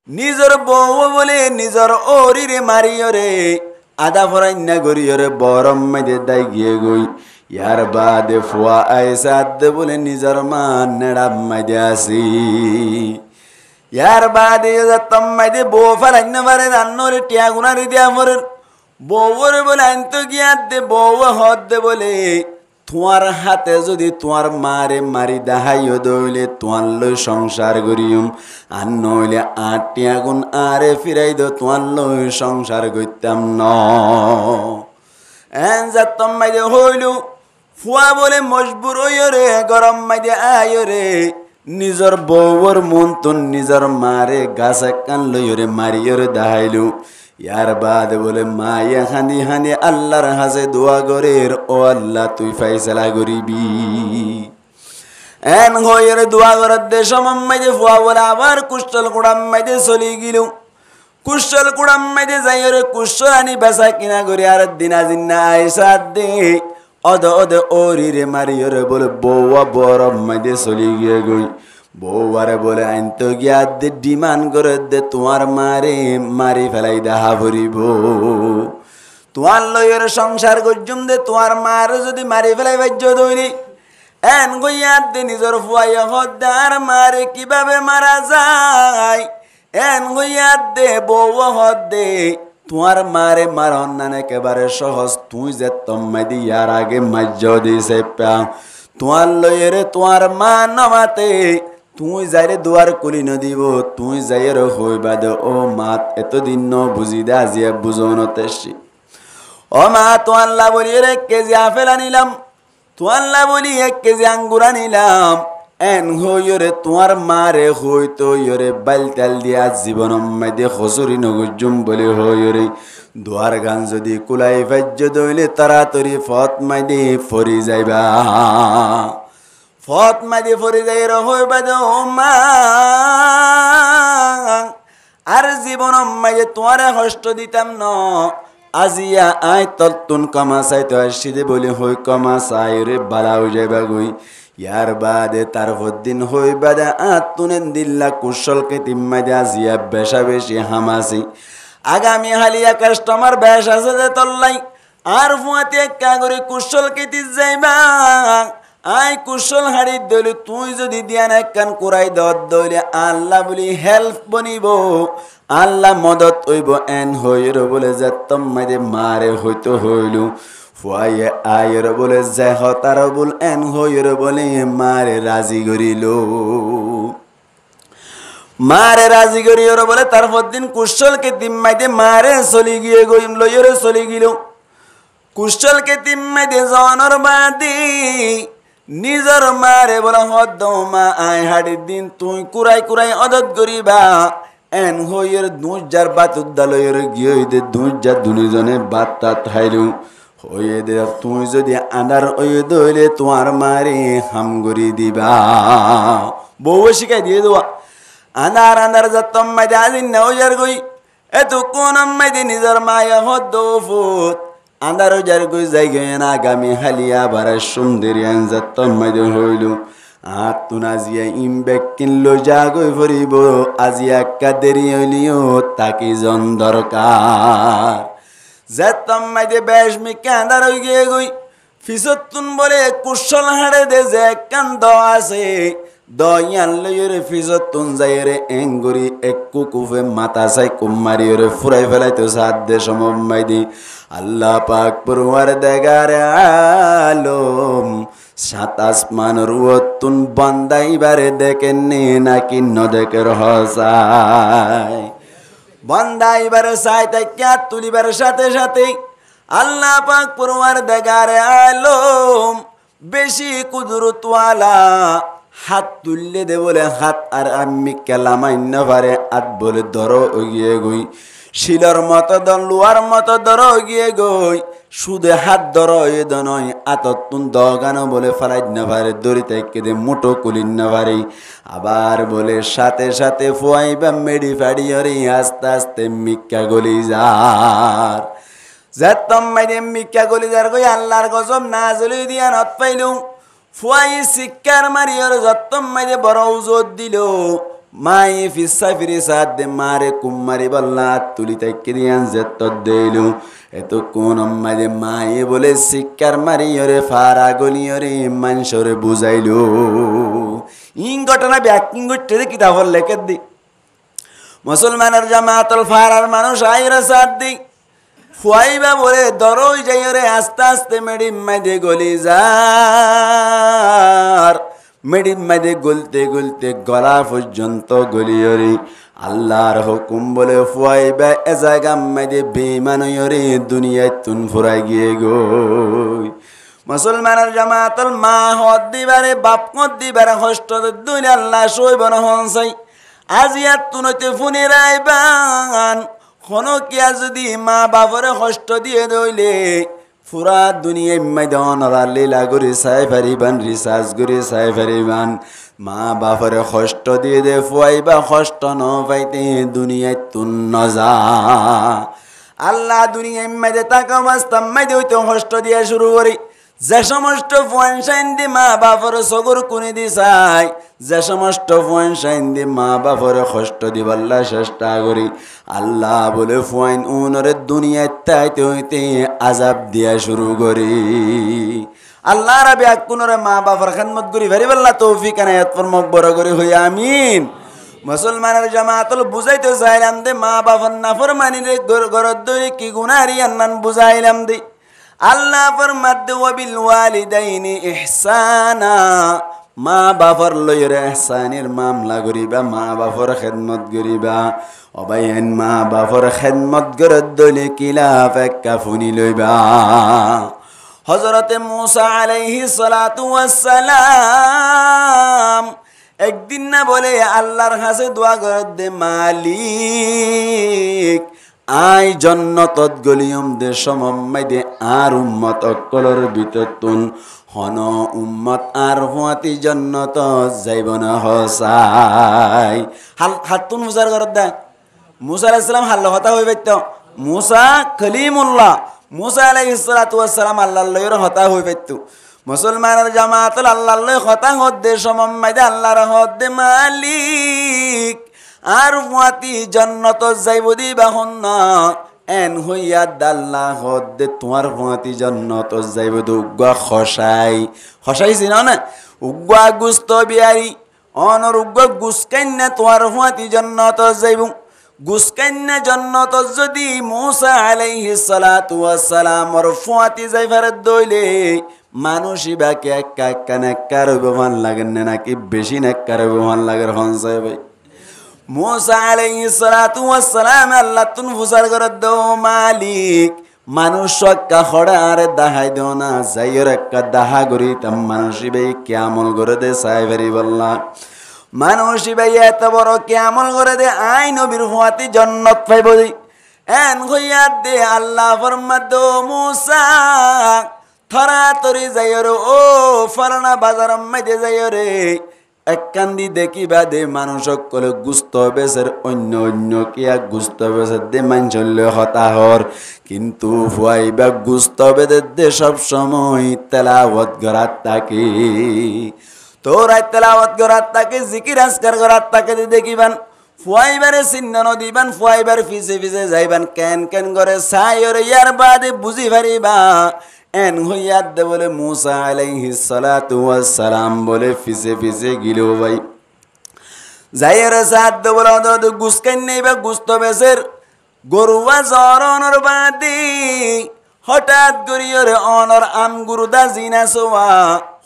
নিজর বউ বলে নিজর ওরিরে মারিয়রে আদা ফরাইন্না গরিয়রে বরম মেদে দাই গিয়ে গই ইয়ার বাদে ফুয়া আইসাদ বলে নিজর মান নেড়া মাইদে আসি ইয়ার বাদে যাতম মাইদে বউ ফারাইন্না পারে রান্নরে টিয়া গুনারি দিয়া মরে বউরে বলে আনতো গিয়া দে বউ হদ দে বলে তোমার হাতে যদি তোমার মারে মারি দাহাইও দইলে তোমার লই সংসার করিম আর নইলে আটিয়া গুণ আরে ফিরাই দো তোমার লই সংসার করতাম ন যাতম মাইদে হইল ফুয়া বলে মজবুর হইরে গরম মাইদে আয়রে নিজর বউর মন তো নিজর মারে গাছ কান লইরে মারিয়রে দাহাইলু ইয়ার বাদ বলে মায়ে হানি হানি আল্লাহর হাসে দোয়া গরের ও আল্লাহ তুই ফাইসালা করিবি এন হইয়ের দোয়া করার দেশ মাম্মাইদে ফুয়া বলে আবার কুশল কুড়াম মাইদে চলি গিল কুশল কুড়াম মাইদে যাইরে কুশল আনি বেচা কিনা করে আর দিনা জিন্না আইসা দে অদ অদ ওরিরে মারিয়রে বলে বউয়া বরম মাইদে চলি গিয়ে গই বউয়ারে বলে আনতো গিয়া দে ডিমান্ড করে দে তোমার মারে মারি ফেলাই দাহা ভরিব তোমার লয়ের সংসার গজ্জুম দে তোমার মার যদি মারি ফেলাই বাজ্য দইনি এন গইয়া দে নিজর ফুয়াইয়া হদ্দার মারে কিভাবে মারা যায় এন গইয়া দে বউ হদ দে তোমার মারে মারন না একেবারে সহজ তুই যে তম্মাই দিয়ার আগে মাজ্য দিছে পা তোমার লয়ের তোমার মা নমাতে তুই যাইরে দুয়ার কুলি নদিব তুই যাইয়ের হইবা দে ও মাত এতদিন ন বুঝি দে আজিয়া বুঝনতেছি ও মা তো আল্লাহ বলি 1 কেজি আপেল আনিলাম তো আল্লাহ বলি 1 কেজি আঙ্গুর আনিলাম এন হইরে তোমার মারে হইতো ইরে বালতাল দিয়া জীবন মধ্যে খসুরি নগুজুম বলে হইরে দুয়ার গান যদি কুলাই ভাজ্য দইলে তাড়াতাড়ি ফত মাইদে ফরি যাইবা ফত মাইদে ফরি যাই হইবা দে ও মা আর জীবন মাইদে তোমারে কষ্ট দিতাম ন আজিয়া আয় তত্তুন কমা চাইতো আসিদে বলে হই কমা চাই রে বালা হয়ে যাইবা গই ইয়ার বাদে তার দিন হই বাদে আতুনেন দিল্লা কুশলকে তিম্মাদে আজিয়া বেশা বেশি হামাসি আগামী হালিয়া কাস্টমার বেশ আছে যে তল্লাই আর ফুয়াতে একা করে কুশলকে তিস যাইবা আয় কুশল হাড়ি দইলে তুই যদি দিয়ান একখান কুরাই দইলে আল্লাহ বলি হেল্প বনিব আল্লাহ মদত হইব এন হইর বলে যে তোমাদের মারে হইতো হইলু ফুয়াইয়ে আয়ের বলে যে হতার বল এন হইর বলে মারে রাজি করিল মারে রাজি করির বলে তার দিন কুশলকে তিম্মাইতে মারে চলি গিয়ে গইম লইরে চলি গিল কুশলকে তিম্মাইতে জনর বাদি নিজর মারে বলে হদ মা আয় হাড়ির দিন তুই কুরাই কুরাই অদত করিবা এন হইয়ের দুজার বাত উদ্দালয়ের গিয়ে দে দুজার দুজনে বাত তাত হাইলু হয়ে দে তুই যদি আন্দার ওই দইলে তোমার মারে হামগরি দিবা বউ শিখাই দিয়ে দেওয়া আন্দার আন্দার যতম মাইদে আজিন না ওজার গই এত কোন মাইদে নিজর মায়া হদ ফুত আন্দার ওজার গই যাই গে না আগামী হালিয়া বারা সুন্দরী যতম মাইদে হইলু আতুন আজিয়া ইমবেক কিনলো জাগই ফরিব আজিয়া কাদেরি হইলিও তাকি জন দরকার যেতম মাইদে বেশ মিকে আন্দার হই গিয়ে গই ফিসতুন বলে কুশল হাড়ে দে যে কান্দ আছে দয়ান লইরে ফিসতুন যাইরে এঙ্গুরি এককু কুফে মাথা সাই কুমারি রে ফুরাই ফেলাইতো সাত দে সমমাইদি আল্লাহ পাক পরওয়ার দেগারে আলম সাত আসমান রুয়তুন বান্দাইবারে দেখেন নাকি ন দেখে রহসায় বান্দাইবারে সাইতে ক্যা তুলিবার সাথে সাথে আল্লাহ পাক পরওয়ার দেগারে আলম বেশি কুদরতওয়ালা হাত তুললে দে বলে হাত আর আমি কেলামাইন্য পারে আত বলে ধরো গিয়ে গই শিলর মতো দন লুয়ার মতো ধরো গিয়ে গই সুদে হাত ধরো এ দনয় আততুন দগানো বলে ফালাই না পারে দড়িতে কেঁদে মুঠো কুলিন না পারে আবার বলে সাথে সাথে ফুয়াইবা মেডি ফাড়িয়রে আস্তে আস্তে মিক্কা গলি যার যেতম মাইদে মিক্কা গলি যার গই আল্লাহর গজব না জলি দিয়া নত পাইলু ফুয়াই শিক্ষার মারিয়র যত্তম মাইদে বড় উজত দিল মাই ফিসা ফিরি সাদ দে মারে কুমারি বল্লা তুলি তাইকে দিয়ান যেত দেইলু এত কোন মাঝে মাই বলে শিক্ষার মারিয়রে ফারা গলিয়রে মানুষরে বুঝাইলো ইন ঘটনা ব্যাকিং করতে কিতাব লেখে দি মুসলমানের জামাতুল ফারার মানুষ আইরা সাদ দি ফুয়াইবা বলে দরই যাইরে আস্তে আস্তে মেডিম মাঝে গলি যার মেডিম মাঝে গলতে গলতে গলা পর্যন্ত গলিয়রে আল্লাহর হুকুম বলে ফুয়াইবা এ জায়গা মাঝে বেমানয়রে দুনিয়ায় তুন ফুরাই গিয়ে গই মুসলমানের জামাতুল মা হদ দিবারে বাপ হদ দিবারে কষ্ট দুনিয়া আল্লাহ সইব না হনসাই আজিয়াত তুনতে ফুনি রাইবান খনকিয়া যদি মা বাপরে কষ্ট দিয়ে দইলে পুরা দুনিয়ায় ময়দান লীলা করে চাই পারিবান রিসার্চ করে চাই পারিবান মা বাপরে কষ্ট দিয়ে দে ফুয়াইবা কষ্ট ন পাইতে দুনিয়ায় তুন নজা আল্লাহ দুনিয়ায় মাঝে টাকা মাস্তাম মাঝে হইতে কষ্ট দিয়ে শুরু করি যে সমস্ত ফোন সাইন দি মা বাপর সগর কুনি দি চাই যে সমস্ত ফোন সাইন দি মা বাপর কষ্ট দিবাল্লা চেষ্টা করি আল্লাহ বলে ফোন উনরে দুনিয়ায় তাইতে হইতে আজাব দিয়া শুরু করি আল্লাহ রাবে আকুনরে মা বাপর খেদমত করি ভেরিবাল্লা তৌফিক আনায়াত ফরমাক বড় করে হই আমিন মুসলমানের জামাতুল বুঝাইতে চাইলাম দে মা বাপর নাফরমানি রে গরদ দরি কি গুনারি আন্নান বুঝাইলাম দে আল্লাহ ফরমাদ ওয়াবিল ওয়ালিদাইনি ইহসানা মা বাপর লইরে ইহসানের মামলা করিবা মা বাপর খেদমত করিবা অবাইন মা বাপর খেদমত গরদ দলি কিলাফ একা ফুনি লইবা হযরতে মূসা আলাইহিস সালাতু ওয়াস সালাম একদিন না বলে আল্লাহর কাছে দোয়া করে দে মালিক আই জন্নতত গলিয়ম দে সমম্মাইদে আর উম্মত অকলর ভিতর তুন হন উম্মত আর হুয়াতি জন্নত যাইব না হসাই হাতুন মুসার ঘর দে মুসা আলাইহিস সালাম হাল্লা কথা হই বাইত মুসা কলিমুল্লাহ মুসা আলাইহিস সালাতু ওয়াস সালাম আল্লাহর লইর কথা হই বাইত মুসলমানের জামাতুল আল্লাহর লই কথা হদ্দে সমম্মাইদে আল্লাহর হদ্দে মালিক আর ফুয়াতি জন্নত যাইব দিবা হন্না এন হইয়া দাল্লা হদ্দে তোমার ফুয়াতি জন্নত যাইব উগ্গা খসাই খসাইছি না উগ্গা গুস্ত বিয়ারি অনর উগ্গা গুসকাইন্না তোমার ফুয়াতি জন্নত যাইব গুসকাইন্না জন্নত যদি মূসা আলাইহিস সালাতু ওয়াস সালামর ফুয়াতি যাইবার দইলে মানুষই বাকি একা একা নেককার ব্যবহার লাগেন না নাকি বেশি নেককার ব্যবহার লাগের হনসাই ভাই মূসা আলাইহিস সালাতু ওয়াস সালাম আল্লাহ তুন ফুসার করে দো মালিক মানুষ কা খড়া আরে দাহাই দো না যাইর একা দাহা গরি তাম মানুষই ভাই কিয়ামল করে দে সাই ভেরি বল্লা মানুষই ভাই এত বড় কিয়ামল করে দে আই নবীর ফুয়াতি জান্নাত পাইব দি এন হইয়া দে আল্লাহ ফরমা দো মূসা থরা তরি যাইর ও ফরনা বাজার মধ্যে যাইরে এক কান্দি দেখিবা দে মানুষ কলে গুস্ত বেসের অন্য অন্য কিয়া গুস্ত বেসের দে মানচল্য হতাহর কিন্তু ফুয়াইবা গুস্ত বেদে দে সব সময় তেলাওয়াত গরাত তাকে তোরা তেলাওয়াত গরাত তাকে জিকির আজকার গরাত তাকে দেখিবান ফুয়াইবারে চিহ্ন নদিবান ফুয়াইবার ফিসে ফিসে যাইবান কেন কেন করে সাইরে ইয়ার বাদে বুঝি পারিবা এন হইয়াদ দে বলে মূসা আলাইহিস সালাতু ওয়াস সালাম বলে ফিসে ফিসে গিলো ভাই যাইরে সাদ দে বলে দদ গুসকান নেবা গুস্ত বেসের গরুয়া জরনর বাদি হঠাৎ গরিয়রে অনর আম গুরুদা জিনা সোয়া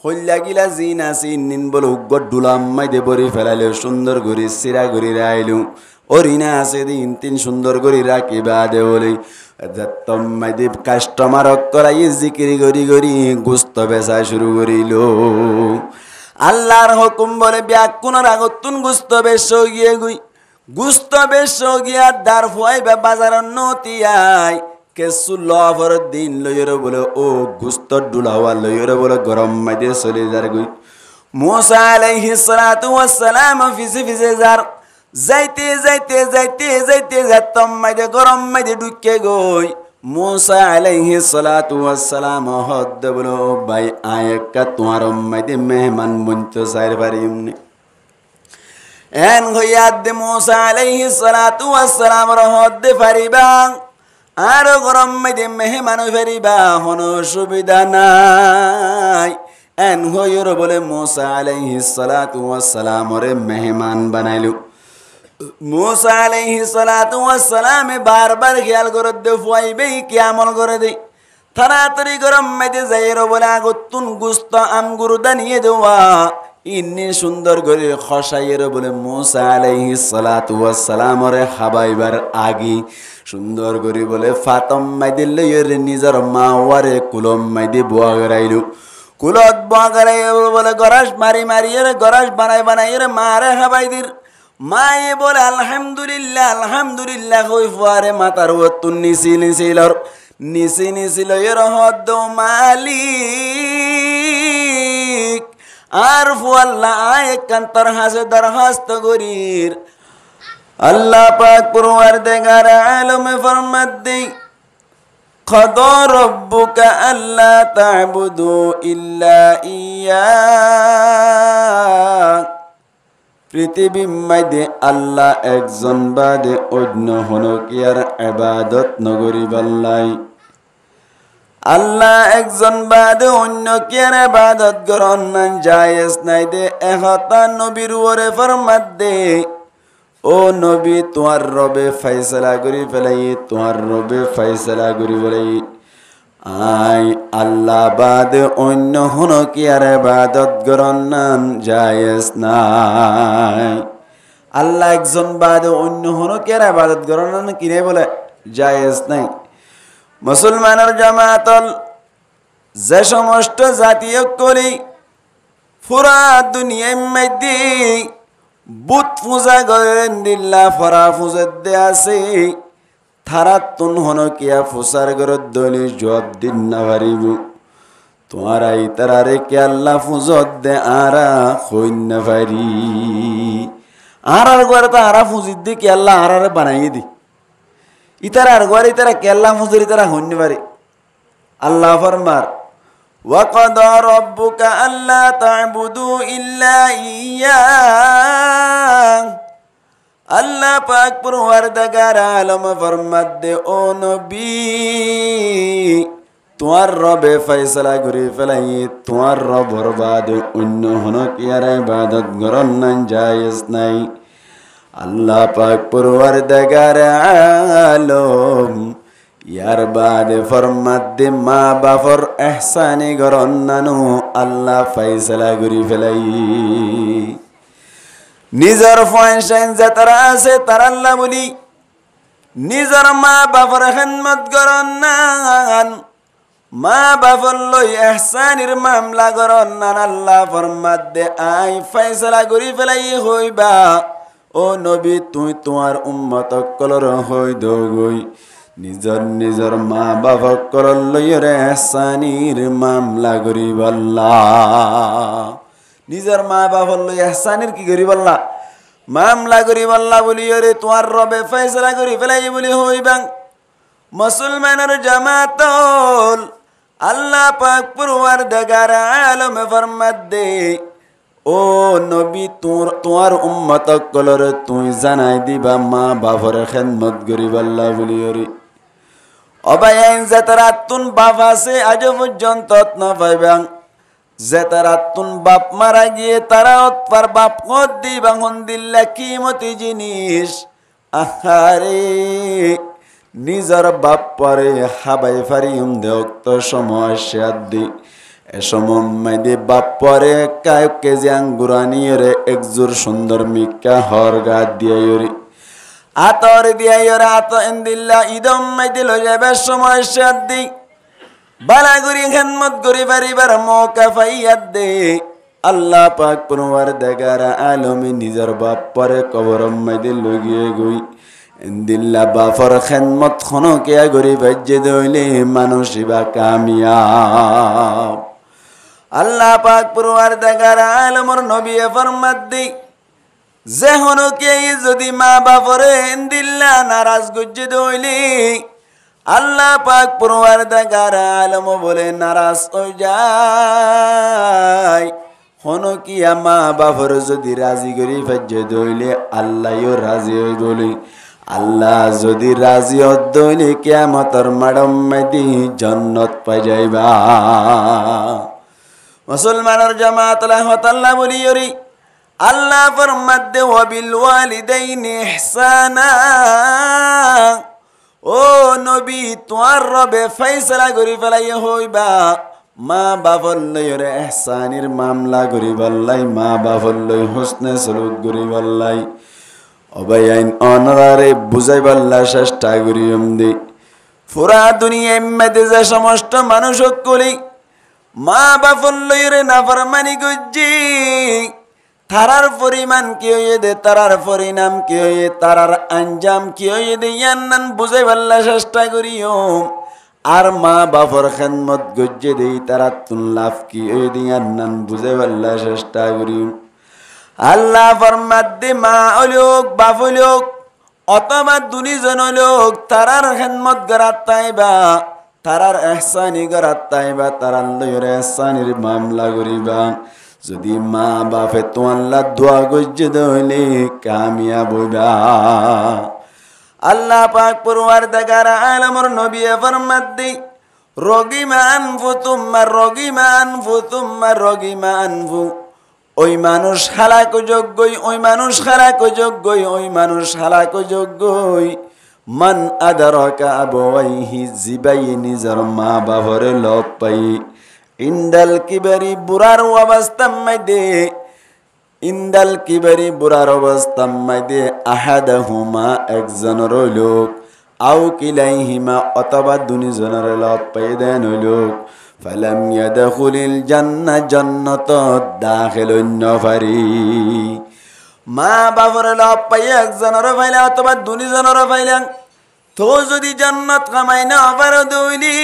হইলা গিলা জিনা সিন বলে উগ্গর ডুলাম মাইদে বরি ফেলাইলে সুন্দর গরি সিরা গরি রাইলু ওরিনা আছে দিন তিন সুন্দর গরি রাখিবা দে বলে মাইদে কাস্টমার করাই জিকিরি গরি গরি গুস্ত বেচা শুরু করিল আল্লাহর হুকুম বলে ব্যাকুনের আগতুন গুস্ত বেশ গিয়ে গুই গুস্ত বেশ গিয়া দার ফুয়াইবা বাজার নতিয়াই কেসু লভর দিন লইরে বলে ও গুস্ত ডুলাওয়া লইরে বলে গরম মাইদে চলে যার গুই মূসা আলাইহিস সালাতু ওয়াস সালাম ফিসে ফিসে যার যাইতে যাইতে যাইতে যাইতে যাতম মাইদে গরম মাইদে ঢুকে গই মূসা আলাইহিস সালাতু ওয়াস সালাম হদ বলো ভাই আয়কা তোমার মাইদে মেহমান বন্ত সাইর পারিমনি এন হইয়াদ দে মুসা আলাইহিস সালাতু ওয়াস সালাম রহত দে ফারিবাং আর গরম মাইদে মেহমান ফারিবা হন সুবিধা নাই এন হইর বলে মুসা আলাইহিস সালাতু ওয়াস সালাম রে মেহমান বানাইলু মুসা আলাইহিস সালাতু ওয়াস সালাম বারবার খেয়াল করে দে ফুয়াইবে কি আমল করে দে তাড়াতাড়ি গরম মাইদে যাইর বলে আগতুন গুস্ত আমগুর দানিয়ে দেওয়া ইন্নি সুন্দর করে খসাইয়ের বলে মুসা আলাইহিস সালাতু ওয়াস সালাম রে খাবাইবার আগে সুন্দর করে বলে ফাতম মাইদে লইয়ের নিজের মা ওয়ারে কুলম মাইদে বুয়া গরাইলু কুলত বুয়া গরাই বলে গরাস মারি মারিয়ে গরাস বানাই বানাই রে মারে খাবাইদির মায়ে বলে আলহামদুলিল্লাহ আলহামদুলিল্লাহ কই ফুয়ারে মাতার ওতুন নিসি নিসিলর নিসি নিসিল এর হদ মালিক আর ফুয়াল্লাহ আয় কান্তর হাসে দরখাস্ত গরির আল্লাহ পাক পরওয়ারদিগার আলমে ফরমাত দেই قضى ربك ألا تعبدوا إلا إياه পৃথিবী মাইদে আল্লাহ একজন বাদে অন্য হনকিয়ার ইবাদত নগরী বাল্লাই আল্লাহ একজন বাদে অন্য কিয়ার ইবাদত করন না জায়েজ নাই দে এহতা নবীর ওরে ফরমাত দে ও নবী তোমার রবে ফয়সালা করি ফেলাই তোমার রবে ফয়সালা করি ফেলাই আই আল্লাহ বাদে অন্য হনকিয়ার ইবাদত করন না জায়েজ নাই আল্লাহ একজন বাদে অন্য হনকিয়ার ইবাদত করন না কিনে বলে জায়েজ নাই মুসলমানের জামাতল যে সমস্ত জাতীয় করি পুরা দুনিয়ার মধ্যে বুত পূজা করেন দিল্লা ফরা পূজার দে আছে থারাতুন হনকিয়া ফুসার গরত দলি জবাব দিন না পারিব তোমার আই তারারে কে আল্লাহ ফুজত দে আরা হইন না পারি আর ঘরে তো আরা ফুজিত দি কে আল্লাহ আরারে বানাই দি ইতারা আর ঘরে ইতারা কে আল্লাহ ফুজুরি তারা হইন পারি আল্লাহ ফরমার وَقَضَى رَبُّكَ أَلَّا تَعْبُدُوا إِلَّا إِيَّاهُ আল্লাহ পাক পরওয়ারদিগার আলম ফরমাত দে ও নবী তোমার রবে ফয়সালা করে ফেলাই তোমার রবর বাদে অন্য হনকিয়ার ইবাদত করন না জায়েজ নাই আল্লাহ পাক পরওয়ারদিগার আলম ইয়ার বাদে ফরমাত দে মা বাপর এহসানি করন নানু আল্লাহ ফয়সালা করে ফেলাই নিজের ফয়সান যে তারা আছে তার আল্লাহ বলি নিজের মা বাপর খেদমত করন না মা বাপর লই এহসানির মামলা করন না আল্লাহ ফরমাত দে আই ফয়সালা করি ফেলাই হইবা ও নবী তুই তোমার উম্মত কলর হই দগই নিজর নিজর মা বাপক কলর লইয়ের এহসানির মামলা করি বল্লা নিজের মা বাপর লই এহসানির কি করি বল্লা মামলা করি বল্লা বলি রে তোমার রবে ফয়সালা করি ফেলাই বলি হইবাং মুসলমানের জামাতল আল্লাহ পাক পরওয়ারদিগার আলমে ফরমাত দে ও নবী তোমার উম্মত কলর তুই জানাই দিবা মা বাপর খেদমত করি বল্লা বলি রে অবায়াইন যেতারাতুন বাপ আছে আজ পর্যন্ত না পাইবাং যেতারাতুন বাপ মারা গিয়ে তারা পার বাপ কত দিবাং দিল্লা কিমতি জিনিস আহারে নিজের বাপ পরে হাবাই ফারিম দেক্ত সময় দি এ সময় দে বাপ পরে কায়ক কেজি আঙ্গুরানি রে একজোর সুন্দর মিকা হর গা দিয়ে আতর দিয়াইরা আত ইন্দিল্লা ইদম মাইতে লই যাবে সময় দি বালাগুরি খেদমত করি পারিবার মৌকা পাইয়াত দে আল্লাহ পাক পরওয়ারদিগার আলমে নিজের বাপ পরে কবর মাইতে লগিয়ে গই ইন্দিল্লা বাপর খেদমত খনকে গরি বাজ্যে দইলে মানুষিবা কামিয়াব আল্লাহ পাক পরওয়ারদিগার আলমর নবী ফরমাত দে যে হনকে যদি মা বাপরে ইন্দিল্লা নারাজ গজ্জে দইলে আল্লাহ পাক পরওয়ারদিগার আলম বলে নারাজ হয়ে যায় হনো কি মা বাপর যদি রাজি করি ফেজে দইলে আল্লাহও রাজি হই বলি আল্লাহ যদি রাজি হইলে কিয়ামতের মাডম মেদি জান্নাত পাই যাইবা মুসলমানের জামাত আল্লাহ বলিয়রি আল্লাহ ফরমাদে ওয়াবিল ওয়ালিদাইনি ইহসানা ও নবী তোমার রবে ফয়সালা করি ফেলাই হইবা মা বাপর লইরে ইহসানির মামলা করি বললাই মা বাপর লই হুসনে সলুক করি বললাই অবাই আইন অনরারে বুঝাই বল্লা চেষ্টা করি দি পুরা দুনিয়ার মধ্যে যে সমস্ত মানুষ কলি মা বাপর লইরে নাফরমানি গুজি তারার পরিমাণ কি হয়ে দে তারার পরিণাম কি হয়ে তারার আঞ্জাম কি হয়ে দে ইয়ান্নান বুঝাই বল্লা চেষ্টা করিও আর মা বাপর খেদমত গজ্জে দেই তারা তুন লাভ কি হয়ে দে ইয়ান্নান বুঝাই বল্লা চেষ্টা করিও আল্লাহ ফরমাদে মা লোক বাপ লোক অথবা দুনিজন লোক তারার খেদমত গরাত তাইবা তারার ইহসানি গরাত তাইবা তারার লইরে ইহসানির মামলা করিবা যদি মা বাপে তো আল্লাহ দোয়া গজ্জে দইলে কামিয়াব হইবা আল্লাহ পাক পরওয়ারদিগার আলমর নবী ফরমাদে রগিমা আনফু তুম্মা রগিমা আনফু ওই মানুষ হালাক যোগ্যই ওই মানুষ হালাক যোগ্যই ওই মানুষ হালাক যোগ্যই মান আদারকা আবওয়াইহি জিবাই নিজর মা বাপরে লব পাই ইন্দাল কিবারি বুড়ার অবস্থার মধ্যে ইন্দাল কিবারি বুড়ার অবস্থার মধ্যে আহাদাহুমা একজনের লোক আও কিলাইহিমা অথবা দুনিজনের লব পাই দেন লোক ফালাম ইয়াদখুলিল জান্নাহ জান্নাত দাখিলুন নফারি মা বাপর লব পাই একজনের ফাইলা অথবা দুনিজনের ফাইলা তো যদি জান্নাত কামাই না পার দইলি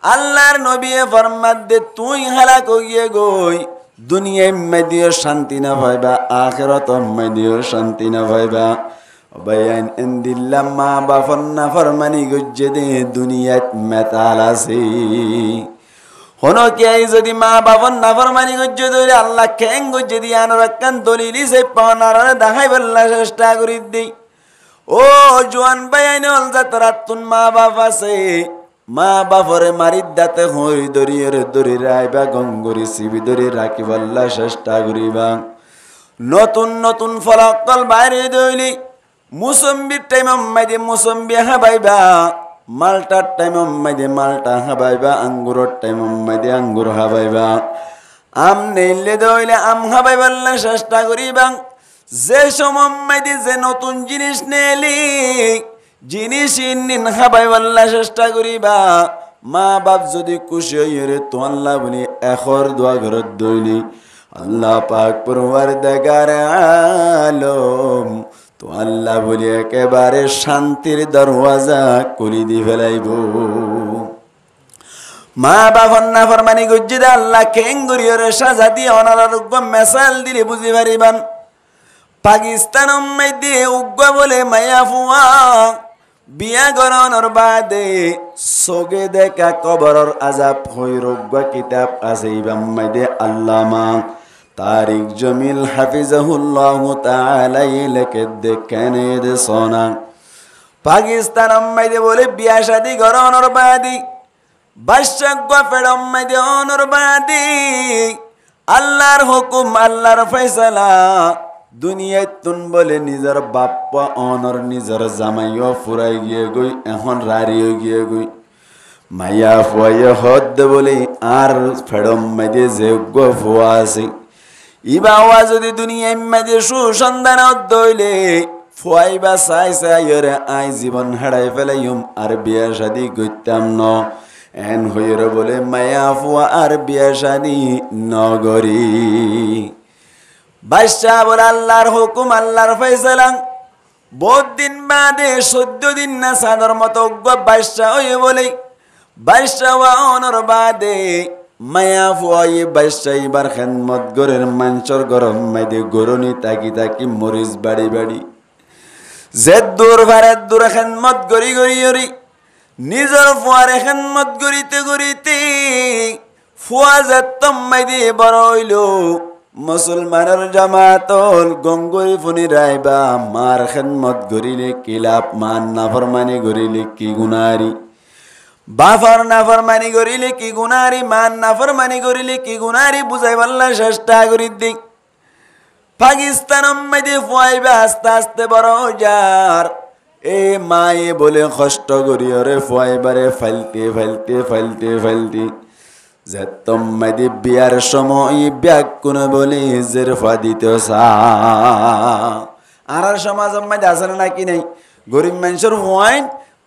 আল্লাহর নবী ফরমাদে তুই হালাক হইয়ে গই দুনিয়ায় মধ্যে শান্তি না পাইবা আখিরাতের মধ্যে শান্তি না পাইবা বয়ান ইনদিল্লা মা বাপর না ফরমানি গজ্জে দে দুনিয়াত মেতাল আছে হনো কি যদি মা বাপর না ফরমানি গজ্জে দে আল্লাহ কেন গজ্জে দি আন রাকান দলিলি সে পানার দেখাই বল্লা চেষ্টা করি দেই ও জওয়ান বয়ান হল যাতরাতুন মা বাপ আছে মা বাপরে মারিদ দাতে হই দরিয়ের দরি রাইবা গঙ্গরি সিবি দরি রাখি বল্লা চেষ্টা করিবা নতুন নতুন ফলাকল বাইরে দইলি মুসম্বির টাইম মাইদে মুসম্বি হাবাইবা মালটার টাইম মাইদে মালটা হাবাইবা আঙ্গুরের টাইম মাইদে আঙ্গুর হাবাইবা আম নেইলে দইলে আম হাবাইবাল্লা চেষ্টা করিবা যে সময় মাইদে যে নতুন জিনিস নেলি জিনিস ইন্নিন হাবাইবাল্লা চেষ্টা করিবা মা বাপ যদি খুশি হইরে তো আল্লাহ বলি এখর দোয়া ঘরত দইলি আল্লাহ পাক পরওয়ারদিগার আলম তো আল্লাহ বলি একেবারে শান্তির দরওয়াজা খুলি দি ফেলাইব মা বাপর না ফরমানি গজ্জি দে আল্লাহ কেঙ্গুরিয়র সাজা দিয়ে অনারার উগ্র মেসাল দিলে বুঝি পারিবান পাকিস্তান মধ্যে উগ্র বলে মায়া ফুয়া বিয়া গরণর বাদে সগে দেখা কবরর আজাব হই রোগ্য কিতাব আছে ইবাম মধ্যে আল্লামা তারিক জমিল হাফিজাহুল্লাহ তাআলা ইলাকে দেখেনে দে সোনা পাকিস্তান মধ্যে বলে বিয়া শাদি গরণর বাদি বাদশাহ ফেরম মধ্যে অনর বাদি আল্লাহর হুকুম আল্লাহর ফয়সালা দুনিয়ায় তুন বলে নিজের বাপ্পা অনর নিজের জামাইও ফুরাই গিয়ে গই এখন রারিও গিয়ে গই মাইয়া ফুয়াইয়া হদ বলে আর ফেরম মধ্যে যে ফুয়া আছে ইবাওয়া যদি দুনিয়ায় মধ্যে সুসন্ধান দইলে ফুয়াইবা চাই চাইরে আই জীবন হারাই ফেলাইম আর বিয়া শাদি করতাম ন এন হইরে বলে মায়া ফুয়া আর বিয়া শাদি নগরী বাদশাহ বলে আল্লাহর হুকুম আল্লাহর ফয়সালা বহুত দিন বাদে 14 দিন না সাদর মতো বাদশাহ হয়ে বলে বাদশাহ অনর বাদে মায়া ফুয়াই বাদশাহ এবার খেদমত গরের মাঞ্চর গরম মাইদে গরনি তাকি তাকি মরিচ বাড়ি বাড়ি যে দূর ভারত দূর খেদমত গড়ি গড়ি গড়ি নিজের ফুয়ারে খেদমত গড়িতে গড়িতে ফুয়া যেতম মাইদি বড় হইল মুসলমানের জামাতল গঙ্গরি ফুনি রাইবা মার খেদমত গরিলে কি লাভ মান নাফরমানি গরিলে কি গুনারি বাফর নাফরমানি গরিলে কি গুনারি মান নাফরমানি গরিলে কি গুনারি বুঝাই পাল্লা চেষ্টা করি দিক পাকিস্তান মাইদি ফুয়াইবা আস্তে আস্তে বড় যার এ মায়ে বলে কষ্ট করি ওরে ফুয়াইবারে ফাইলতে ফাইলতে ফাইলতে ফাইলতে যেতম মাইদি বিয়ার সময় ব্যাগ কোন বলে জের ফাদিত আর সমাজ মাইদি আছে নাকি নাই গরিব মানুষের হুয়াইন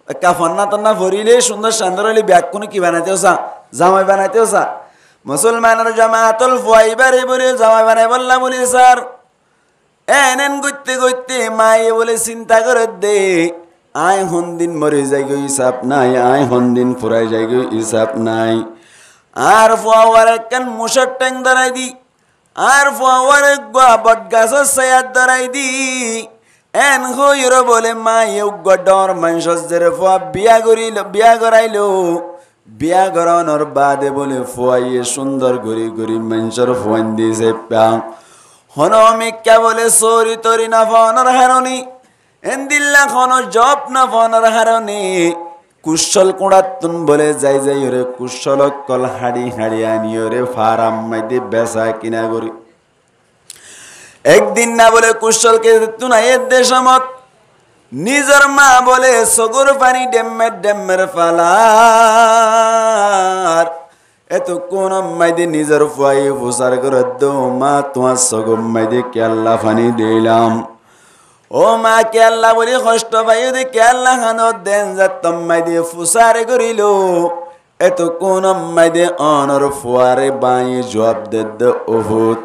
কাফন্না তন্না ভরিলে সুন্দর সুন্দর হলে ব্যাগ কোন কি বানাইতেও চা জামাই বানাইতেও চা মুসলমানের জামাতল ফুয়াইবারে বলে জামাই বানাই বললাম বলি স্যার এনেন গইতে গইতে মায়ে বলে চিন্তা করে দে আয় হন্দিন মরে যাই গো হিসাব নাই আয় হন্দিন ফুরাই যাই গো হিসাব নাই আর ফুয়ার একখান মুসার ট্যাং ধরাই দি আর ফুয়ার বট গাছের ছায়াত ধরাই দি এন হইর বলে মায়ে ডর মানুষের ফুয়া বিয়া করাইল বিয়া করানোর বাদে বলে ফুয়াইয়ে সুন্দর গরি গরিব মানুষের ফুয়ান দিয়েছে প্যাং হনমিকা বলে সরি তরি না ফনর হারনি এন্দিল্লা খন জব না ফনর হারনি কুশল কুড়াতুন বলে যাই যাই ওরে কুশল কল হাড়ি হাড়ি আনি ওরে ফারাম মাইদে বেচা কিনা করি একদিন না বলে কুশলকে তুন এর দেশমত নিজের মা বলে সগর পানি ডেম্মের ফালার এত কোন মাইদে নিজের ফুয়াই ফুসার করে দো মা তোমার সগম মাইদে কেল্লা ফানি দিলাম ও মা কেল্লা বলি কষ্ট পাই দি কেল্লা খানো দেন যাতম মাইদে ফুসারে করিল এত কোন মাইদে অনর ফুয়ারে বাই জবাব দে ওহুত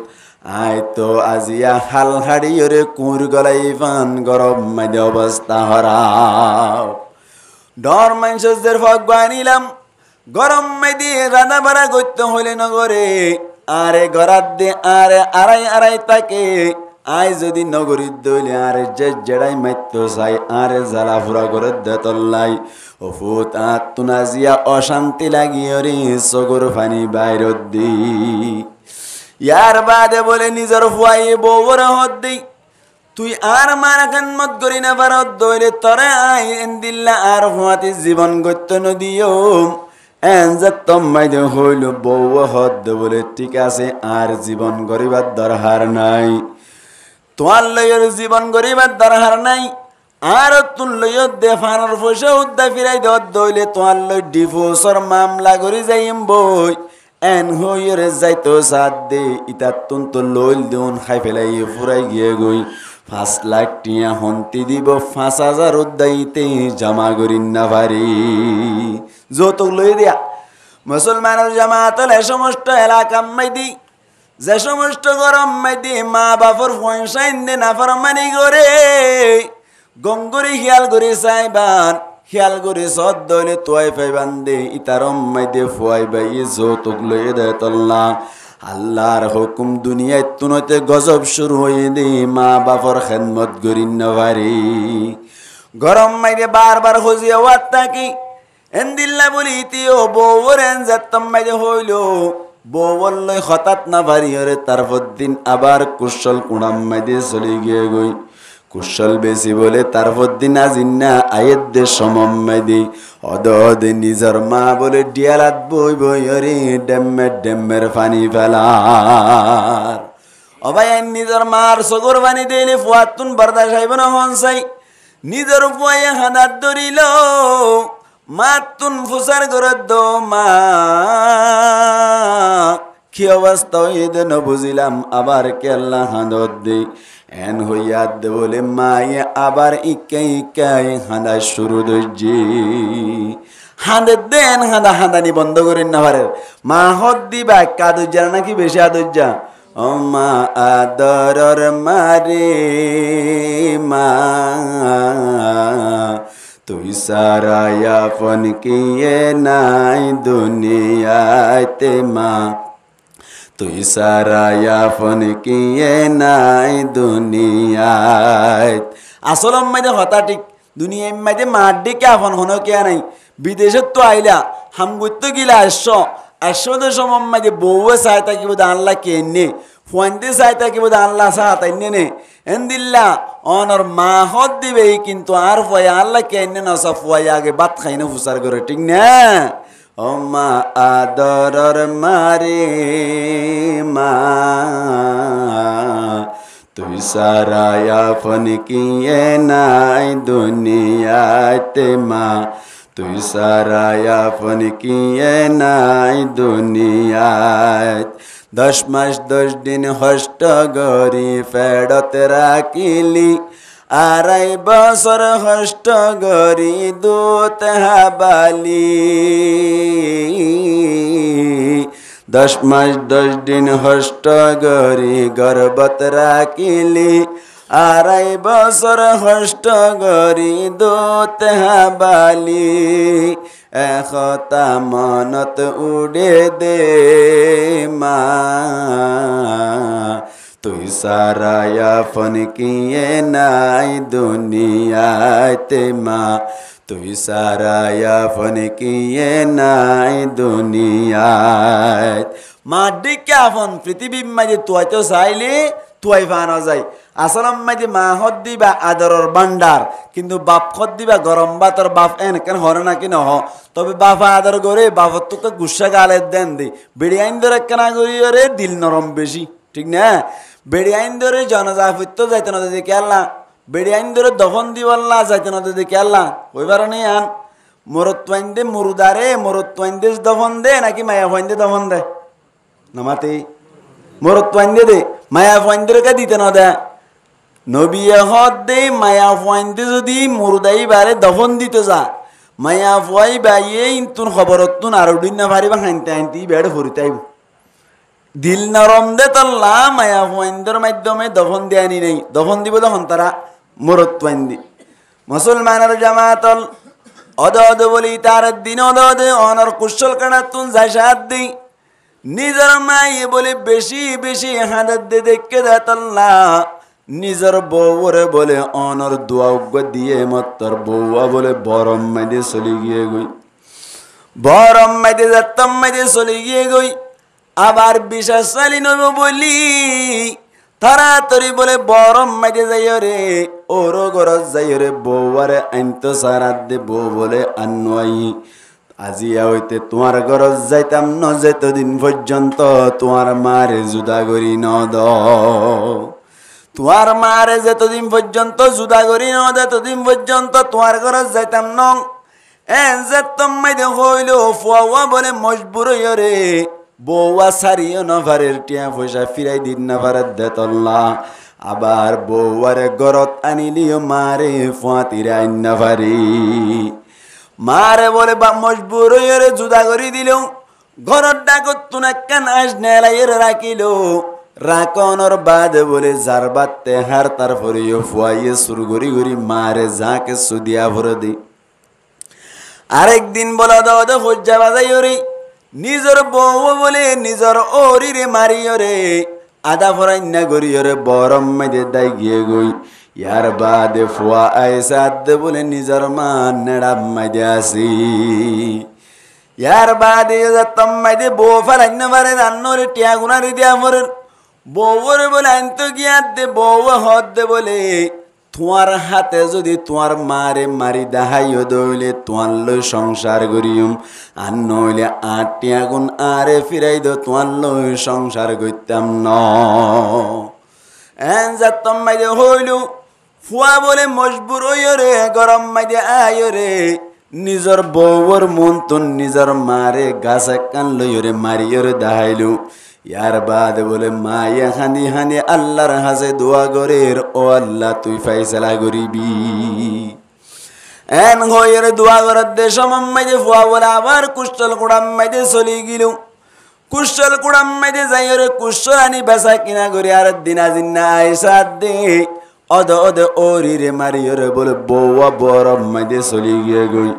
আই তো আজিয়া হাল হাড়ি ওরে কুর গলাই ফান গরম মাইদে অবস্থা হরাও ডর মানুষদের ভগবান নিলাম গরম মাইদি রান্না বাড়া করতে হইলে নগরে আরে গরাত দে আরে আড়াই আড়াই তাকে আই যদি নগরীর দইলে আরে যে জেড়াই মাইতো চাই আরে জ্বালা ফুরা করে দে তল্লাই ও ফুত আত্মনাজিয়া অশান্তি লাগি রে চকুর ফানি বাইরত দি ইয়ার বাদে বলে নিজের ফুয়াই বউর হদ দি তুই আর মার খানমত করি না পারত দইলে তরে আই এন্দিল্লা আর ফুয়াতে জীবন গত্য নদিও এনজাতম মাইদে হইল বউ হদ বলে ঠিক আছে আর জীবন গরিবার দরকার নাই তোমার লইয়ের জীবন গরিবার দরকার নাই আর তুন লইয় দেফানোর পয়সা উদ্দা ফিরাই দত দইলে তোমার লই ডিভোর্সর মামলা করি যাইম বই এন হইরে যাইতো সাথ দে ইতার তুন তো লইল দেউন খাই ফেলাই ফুরাই গিয়ে গই 5 লাখ টিয়া হন্তি দিব 5,000 উদ্দাইতে জমা করিন না পারি যৌতুক লই দিয়া মুসলমানের জামাতল এ সমস্ত এলাকা মাইদি যে সমস্ত গরম মাইদি মা বাপর পয়সাইন দে নাফরমানি করে গঙ্গরি খেয়াল করে চাইবান খেয়াল করে সদ দইলে তোয়াই পাইবান দে ইতারম মাইদে ফুয়াই বাই যৌতুক লই দে তল্লা আল্লাহর হুকুম দুনিয়ায় তুনতে গজব শুরু হয়ে দে মা বাপর খেদমত করিন না পারি গরম মাইদে বারবার খুঁজিয়া ওয়াত থাকি এন্দিল্লা বলি তিও বউর এনজাতম মাইদে হইল বউর লই হঠাৎ না পারি ওরে তারপর দিন আবার কুশল কুড়াম মাইদে চলে গিয়ে গই কুশল বেশি বলে তারপর দিন আজিন্না আয়ের দে সমম মাইদে অদে নিজের মা বলে ডিয়ালাত বই বই ওরে ডেম্মের পানি ফেলার অবাই নিজের মার সগর পানি দিলে ফুয়াতুন বরদাস হইব না হনসাই নিজের ফুয়াই হানাত ধরিল মাতুন ফুসার করে দো মা কি অবস্থা হইতে ন বুঝিলাম আবার কেল্লা হাঁদত দে এন হইয়া দে বলে মায়ে আবার ইকাই হাঁদা শুরু দর্জি হাঁদে দেন হাঁদানি বন্ধ করেন না পারে মা হদ দিবা কাদুজ্জা নাকি বেশি আদুজ্জা ও মা আদরর মারে মা তুই সারায়া ফন কিয়ে নাই দুনিয়াতে মা তুই সারায়া ফন কিয়ে নাই দুনিয়ায় আসল মাইদে হতা ঠিক দুনিয়া মাইদে মার ডেকে আফন হন কে নাই বিদেশে তো আইলা হামগুত গিলা আসছ আসলে সময় বউয়ে চাই থাকিব আল্লাহ কে নে ফুয়ান্তে চাই থাকিব আল্লাহ চাহ তাই নে এন্দিল্লা অনর মা হদ দিবে কিন্তু আর ফুয়া আল্লাহ কে নে নসা ফুয়াই আগে ভাত খাই না ফুসার করে ঠিক না ও মা আদরর মারে মা তুই সারায়া ফন কিয়ে নাই দুনিয়াতে মা তুই সারায়া ফন কিয়ে নাই দুনিয়াত 10 মাস 10 দিন হষ্ট গরি ফেরত রাখিলি 2.5 বছর হষ্ট গরি দুধ হাবালি 10 মাস 10 দিন হষ্ট গরি গর্ভত রাখিলি 2.5 বছর হষ্ট গরি দুধ হাবালি এখতা মনত উড়ে দে মা তুই সারায়া ফন কিয়ে নাই দুনিয়াতে মা তুই সারায়া ফন কিয়ে নাই দুনিয়াত মা ডিকে আফন পৃথিবী মাঝে তুই তো চাইলে তুই ফানো যায় আসলাম মাঝে মা হদ দিবা আদরর ভান্ডার কিন্তু বাপ হদ দিবা গরম ভাতর বাপ এন কেন হরে না কি নহ তবে বাপা আদর করে বাপর তোকে গুসা গালে দেন দি বেড়ি আইন ধরে কেনা করি রে দিল নরম বেশি ঠিক না বেড়ি আইন ধরে জনজাফিত্ব যাইতে না দেখে আল্লাহ বেড়ি আইন ধরে দফন দিবাল্লা যাইতে না দেখে আল্লাহ ওইবার নেই আন মরত্বাইন দে মুরুদারে মরত্বাইন দে দফন দে নাকি মায়া ফাইন দে দফন দে নামাতে মরত্বাইন দে মায়া ফাইন দে দিতে না দে নবিয়ে হদ দে মায়া ফাইন দে যদি মুরুদাই বারে দফন দিতে যা মায়া ফুয়াই বাইয়ে ইন্তুন খবরত তুন আরো দিন না পারিবা হাইনতে হাইনতে বেড়ে ফুরিতে আইব দিল নরম দে তল্লা মায়া ফুয়াইন্দর মাধ্যমে দফন দেয়ানি নেই দফন দিব তখন তারা মরত্বাইন দি মুসলমানের জামাতল অদ অদ বলি তার দিন অদ অদ অনর কুশল কানাতুন জাসাদ দি নিজের মায়ে বলে বেশি বেশি হাদাত দে দেখে দেতল্লা নিজের বউরে বলে অনর দোয়া দিয়ে মত্তর বউয়া বলে বরম মাইদে চলি গিয়ে গই বরম মাইদে যাত্তম মাইদে চলি গিয়ে গই আবার বিশ্বাস চালি নব বলি তাড়াতাড়ি বলে বরম মাইদে যাই রে ওর গরজ যাই রে বউয়ারে আইনতো সারাত দে বউ বলে আনওয়াই আজিয়া হইতে তোমার গরজ যাইতাম ন যেতদিন পর্যন্ত তোমার মারে জুদা করি ন দ তোমার মারে যতদিন পর্যন্ত জুদা করি ন ততদিন পর্যন্ত তোমার গরজ যাইতাম ন যেতম মাইদে হইল ফুয়া বলে মজবুর রে বউয়া সারিও না পারের টিয়া পয়সা ফিরাই দিন না পারে দেতল্লা আবার বউয়ারে গরত আনিলিও মারে ফুয়াতিরে আইন না পারি মারে বলে বা মজবুর রে জুদা করি দিল ঘরত ডাকত তুন একখান আস নেলাইয়ের রাখিল রাকনর বাদে বলে যার বাদতে হার তার ফরিও ফুয়াইয়ে সুর গরি গরি মারে যাকে সুদিয়া ভরে দি আরেকদিন বলা দাওয়া দে হজ্জা বাজাই রে নিজর বউ বলে নিজর ওরি রে মারিও রে আদা ফরাইন্না গরিও রে বরম মেদে দাই গিয়ে গই ইয়ার বাদে ফুয়া আইসাদ দে বলে নিজর মা নেড়া মাইদে আসি ইয়ার বাদে যাতম মাইদে বউ ফরাইন্না মারে রান্নরে টিয়া গুনারি দিয়া মরে বউরে বলে আনতো গিয়া দে বউ হদ দে বলে তোমার হাতে যদি তোমার মারে মারি দেখাইও দইলে তোমার লই সংসার করিম আর নইলে 8টি আগুন আরে ফিরাই দো তোমার লই সংসার করতাম ন এন যাতম মাইদে হইল ফুয়া বলে মজবুর হইও রে গরম মাইদে আইও রে নিজর বউর মন তো নিজর মারে গাছ কান লইও রে মারিও রে দেখাইলু ইয়ার বাদ বলে মায়ে হানি হানি আল্লাহর হাসে দোয়া গরের ও আল্লাহ তুই ফাইসালা করিবি এন হইয়ের দোয়া গরের দেশ মাইদে ফুয়া বলে আবার কুশল কুড়াম মাইদে চলি গিল কুশল কুড়াম মাইদে যাই রে কুশল আনি বেচা কিনা করি আর দিনা জিন্না আইসা দে অদ অদ ওরি রে মারিও রে বলে বউয়া বরম মাইদে চলি গিয়ে গই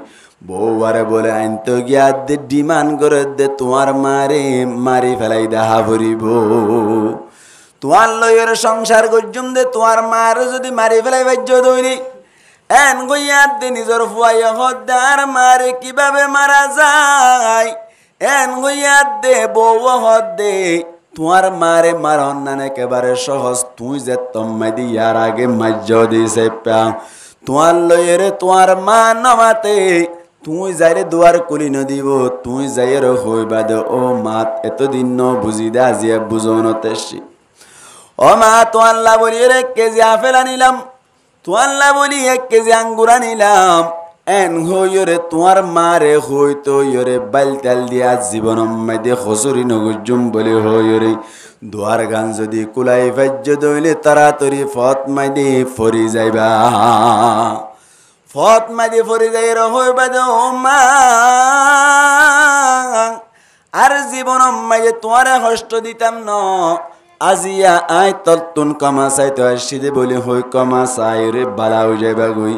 বউয়ারে বলে আইনতো গিয়া দে ডিমান্ড করে দে তোমার মারে মারি ফেলাই দেখা ভরিব তোমার লইয়ের সংসার গজ্জুম দে তোমার মারে যদি মারি ফেলাই বাজ্য দইনি এন গইয়া দে নিজর ফুয়াই হদ্দার মারে কিভাবে মারা যায় এন হইয়া দে বউ হদ দে তোমার মারে মারন না একেবারে সহজ তুই যে তম্মাই দি ইয়ার আগে মাজ্য দিছে পা তোমার লইরে তোমার মা নমাতে তুই যাইরে দুয়ার কুলি নদিব তুই যাইরে হইবা দে ও মাত এতদিন ন বুঝি দে আজিয়া বুঝন তেসি ও মা তো আল্লাহ বলি 1 কেজি আপেল আনিলাম তো আল্লাহ বলি 1 কেজি আঙ্গুর আনিলাম এন হইরে তোমার মারে হইতো ইরে বাইলতাল দিয়া জীবন মাইদে খসুরি নগুজুম বলে হইরে দুয়ার গান যদি কুলাই ভাজ্য দইলে তাড়াতাড়ি ফত মাইদে ফরি যাইবা ফত মাইদে ফরি যাই হইবা দে ও মা আর জীবন মাইদে তোমারে কষ্ট দিতাম ন আজিয়া আই তলতুন কমা চাইতে আসিদে বলে হই কমা চাই রে বালা হয়ে যাইবা গই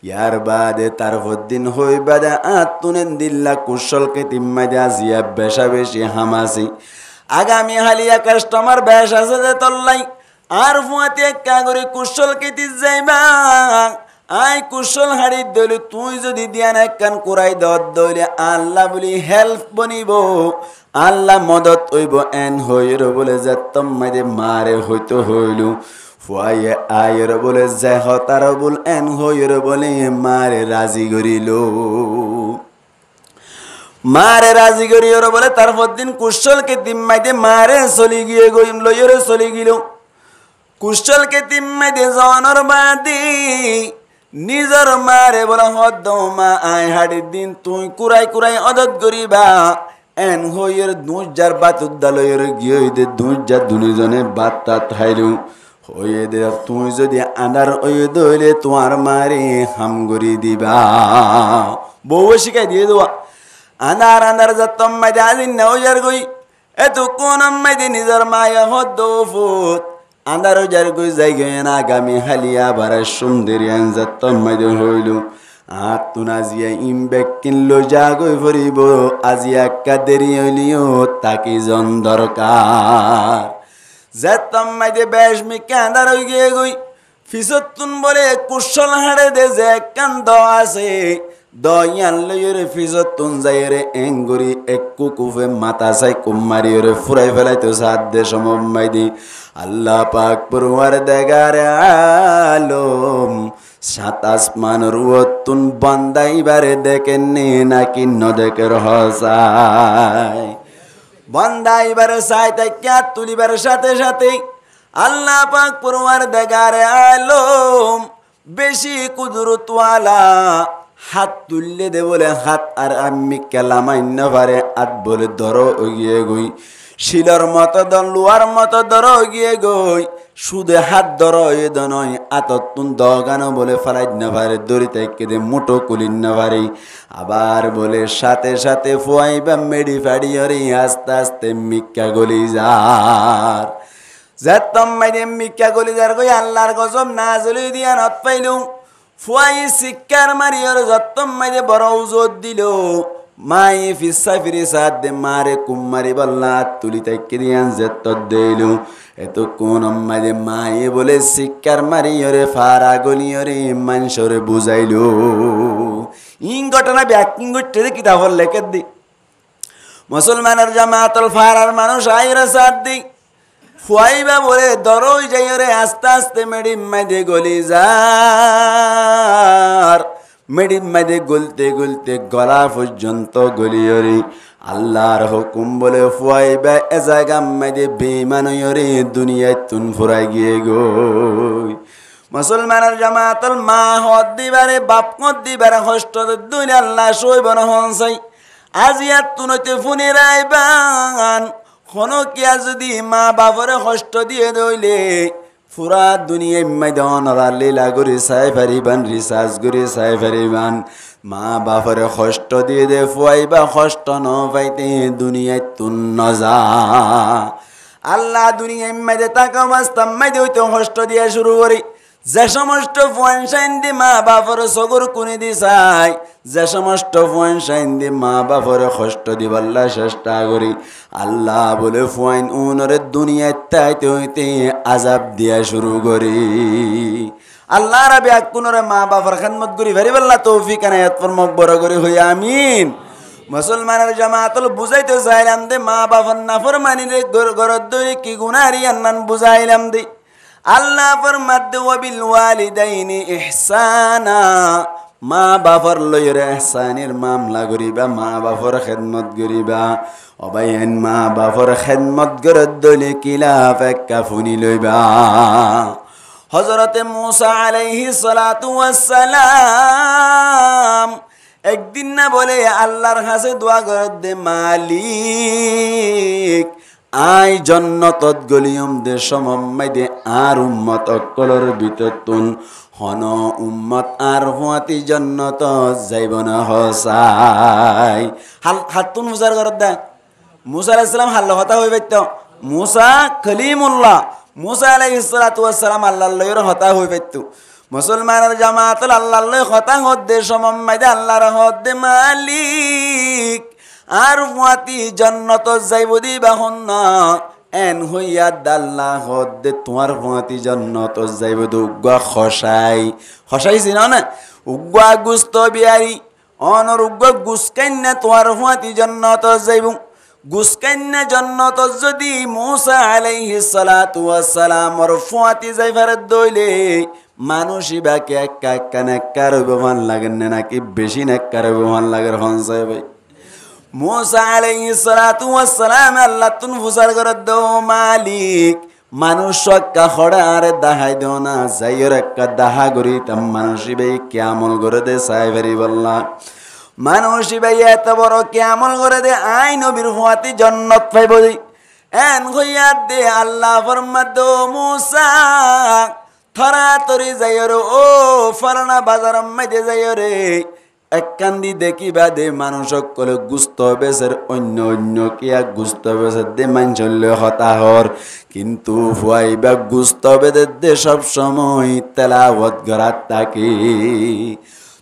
ইয়ার বাদে তার দিন হই বাদে আতুনেন দিল্লা কুশলকে তিম্মা দে আজিয়া বেশা বেশি হামাসি আগামী হালিয়া কাস্টমার বেশ আছে যে তল্লাই আর ফুয়াতে কাগরে কুশলকে দি যাইবা আই কুশল হাড়ি দইলে তুই যদি দিয়ান একখান কুরাই দইলে আল্লাহ বলি হেল্প বনিব আল্লাহ মদত হইব এন হইর বলে যে তম্মাইদে মারে হইতো হইলু ফুয়াইয়ে আয়ের বলে যে হতার বল এন হইর বলে মারে রাজি করিল মারে রাজি করির বলে তার দিন কুশলকে তিম্মাইদে মারে চলি গিয়ে গইম লইরে চলি গিল কুশলকে তিম্মাইদে জনর বাদি নিজর মারে বলে হদ মা আই হাড়ির দিন তুই কুরাই কুরাই অদত করিবা এন হইয়ের দুজার বাতুদ্দালয়ের গিয়ে দে দুজার দুজনে বাত্তা থাইলু হয়ে দে তুই যদি আনার ওই দইলে তোমার মারে হামগরি দিবা বউ শিখাই দিয়ে দেওয়া আনার আনার যতম মাইদে আজিন না ওজার গই এত কোন মাইদে নিজর মায়া হদ ফুত আন্দার ওজার গই যাই গে না আগামী হালিয়া বারা সুন্দরী যতম মাইদে হইলু আতুন আজিয়া ইমবেক কিনলো জাগই ফরিব আজিয়া কাদেরি হইলিও তাকি জন দরকার যেতম মাইদে বেশ মি কান্দার হই গিয়ে গই ফিসতুন বলে কুশল হাড়ে দে যে কান্দ আছে দয়ান লইরে ফিসতুন যাইরে এঙ্গুরি এককু কুফে মাথা সাই কুমারি রে ফুরাই ফেলাইতো সাত দে সমমাইদি আল্লাহ পাক পরওয়ার দেগারে আলম সাত আসমান রুয়তুন বান্দাইবারে দেখেননি নাকি ন দেখে রহসায় বান্দাইবারে সাইতে ক্যা তুলিবার সাথে সাথে আল্লাহ পাক পরওয়ার দেগারে আলম বেশি কুদরতওয়ালা হাত তুললে দে বলে হাত আর আমি কেলামাইন্য পারে আত বলে ধরো গিয়ে গই শিলর মতো দন লুয়ার মতো ধরো গিয়ে গই সুদে হাত ধরো এ দনয় আততুন দগানো বলে ফালাই না পারে দড়িতে কেঁদে মুঠো কুলিন না পারে আবার বলে সাথে সাথে ফুয়াইবা মেডি ফাড়ি হরে আস্তে আস্তে মিক্কা গলি যার যেতম মাইদে মিক্কা গলি যার গই আল্লাহর গজব না জলি দিয়া নত পাইলু ফুয়াই শিক্ষার মারিয়র যত্তম মাইদে বড় উজত দিল মাই ফিসা ফিরি সাথ দে মারে কুমারি বল্লা তুলি তাইকে দিয়ান যেত দিল এত কোন মাইদে মাই বলে শিক্ষার মারিয়রে ফারা গলিয়রে মানুষরে বুঝাইল ইং ঘটনা ব্যাকিং করতে কিতাব লেখে দি মুসলমানের জামাতল ফারার মানুষ আইরা সাথ দি ফুয়াইবা বলে দরই যাইরে আস্তে আস্তে মেডিম মাইদে গলি যার মেডিম মাইদে গলতে গলতে গলা পর্যন্ত গলিয়রে আল্লাহর হুকুম বলে ফুয়াইবা এ জায়গা মাইদে বেমানয়রে দুনিয়ায় তুন ফুরাই গিয়ে গই মুসলমানের জামাতল মা হদ দিবারে বাপ মত দিবারে কষ্ট দুনিয়া আল্লাহ সইব না হনসাই আজিয়াত তুনতে ফুনি রাইবান খনকিয়া যদি মা বাপরে কষ্ট দিয়ে দইলে পুরা দুনিয়ায় মাইদান লীলা করে চাই পারিবান রিসার্চ করে চাই পারিবান মা বাপরে কষ্ট দিয়ে দে ফুয়াইবা কষ্ট ন পাইতে দুনিয়ায় তুন নজা আল্লাহ দুনিয়ায় মাইদে টাকা বাস্তাম মাইদে হইতে কষ্ট দিয়া শুরু করি যে সমস্ত ফোন সাইন দি মা বাপর সগর কুনি দি চাই যে সমস্ত ফোন সাইন দি মা বাপর কষ্ট দিবাল্লা চেষ্টা করি আল্লাহ বলে ফোন উনরে দুনিয়ায় তাইতে হইতে আজাব দিয়া শুরু করি আল্লাহ রাবি আকুনরে মা বাপর খেদমত করি ভেরি বল্লা তৌফিক আনায়াত ফরমাক বড় করে হই আমিন মুসলমানের জামাতল বুঝাইতে চাইলাম দে মা বাবার নাফরমানি রে গরদ ধরে কি গুনারি আন্নান বুঝাইলাম দে আল্লাহ ফরমাদ ওয়াবিল ওয়ালিদাইনি ইহসানা মা বাবার লয়ের ইহসানের মামলা করিবা মা বাবার খেদমত করিবা অবাইন মা বাবার খেদমত গরদ ধরে কিলাফ একা ফুনি লইবা হযরতে মূসা আলাইহিস সালাতু ওয়াস সালাম একদিন না বলে আল্লাহর কাছে দোয়া করে দে মালিক আই জন্নতত গলিয়ম দে সমম্মাইদে আর উম্মত অকলর ভিতরতুন হন উম্মত আর হুয়াতি জন্নত যাইব না হসাই হাতুন মুসার ঘর দা মুসা আলাইহিস সালাম হাল্লা কথা হই বাইতো মুসা কলিমুল্লাহ মুসা আলাইহিস সালাতু ওয়াস সালাম আল্লাহর লয়র হতা হই বাইতো মুসলমানের জামাত আল্লাহর লয় হতা হদ্দে সমম্মাইদে আল্লাহর হদ্দে মালিক আর হুয়াতি জন্নত যাইব দিবা হন্না এন হইয়া দাল্লা হদ্দে তোমার হুয়াতি জন্নত যাইব দুগা খসাই চিনো না উগা গুস্ত বিয়ারি অনর উগা গুসকাইন্না তোমার হুয়াতি জন্নত যাইব গুসকাইন্না জন্নত যদি মূসা আলাইহিস সালাতু ওয়াস সালামর ফুয়াতি যাইবার দইলে মানুষই বাকি একা নেককার ব্যবহার লাগেন না নাকি বেশি নেককার ব্যবহার লাগের হনসাই ভাই মূসা আলাইহিস সালাতু ওয়াস সালাম আল্লাহ তুন ফুসার করে দাও মালিক মানুষ কা খড়া আরে দাহাই দেও না যাইর একা দাহা গরি তাম মানুষই ভাই কিয়ামল করে দে সাই ভেরি বল্লা মানুষই ভাই এত বড় কিয়ামল করে দে আই নবীর ফুয়াতি জান্নাত পাইব দে এন হইয়া দে আল্লাহ ফরমাদ মূসা থরা তরি যাইর ও ফরনা বাজার মাইদে যাইরে এক কান্দি দেখিবা দে মানুষ কলে গুস্ত বেসের অন্য কিয়া গুস্ত বেসের দে মানচল্য হতাহর কিন্তু ফুয়াইবা গুস্ত বেদের দে সব সময় তেলাওয়াত গরাত তাকে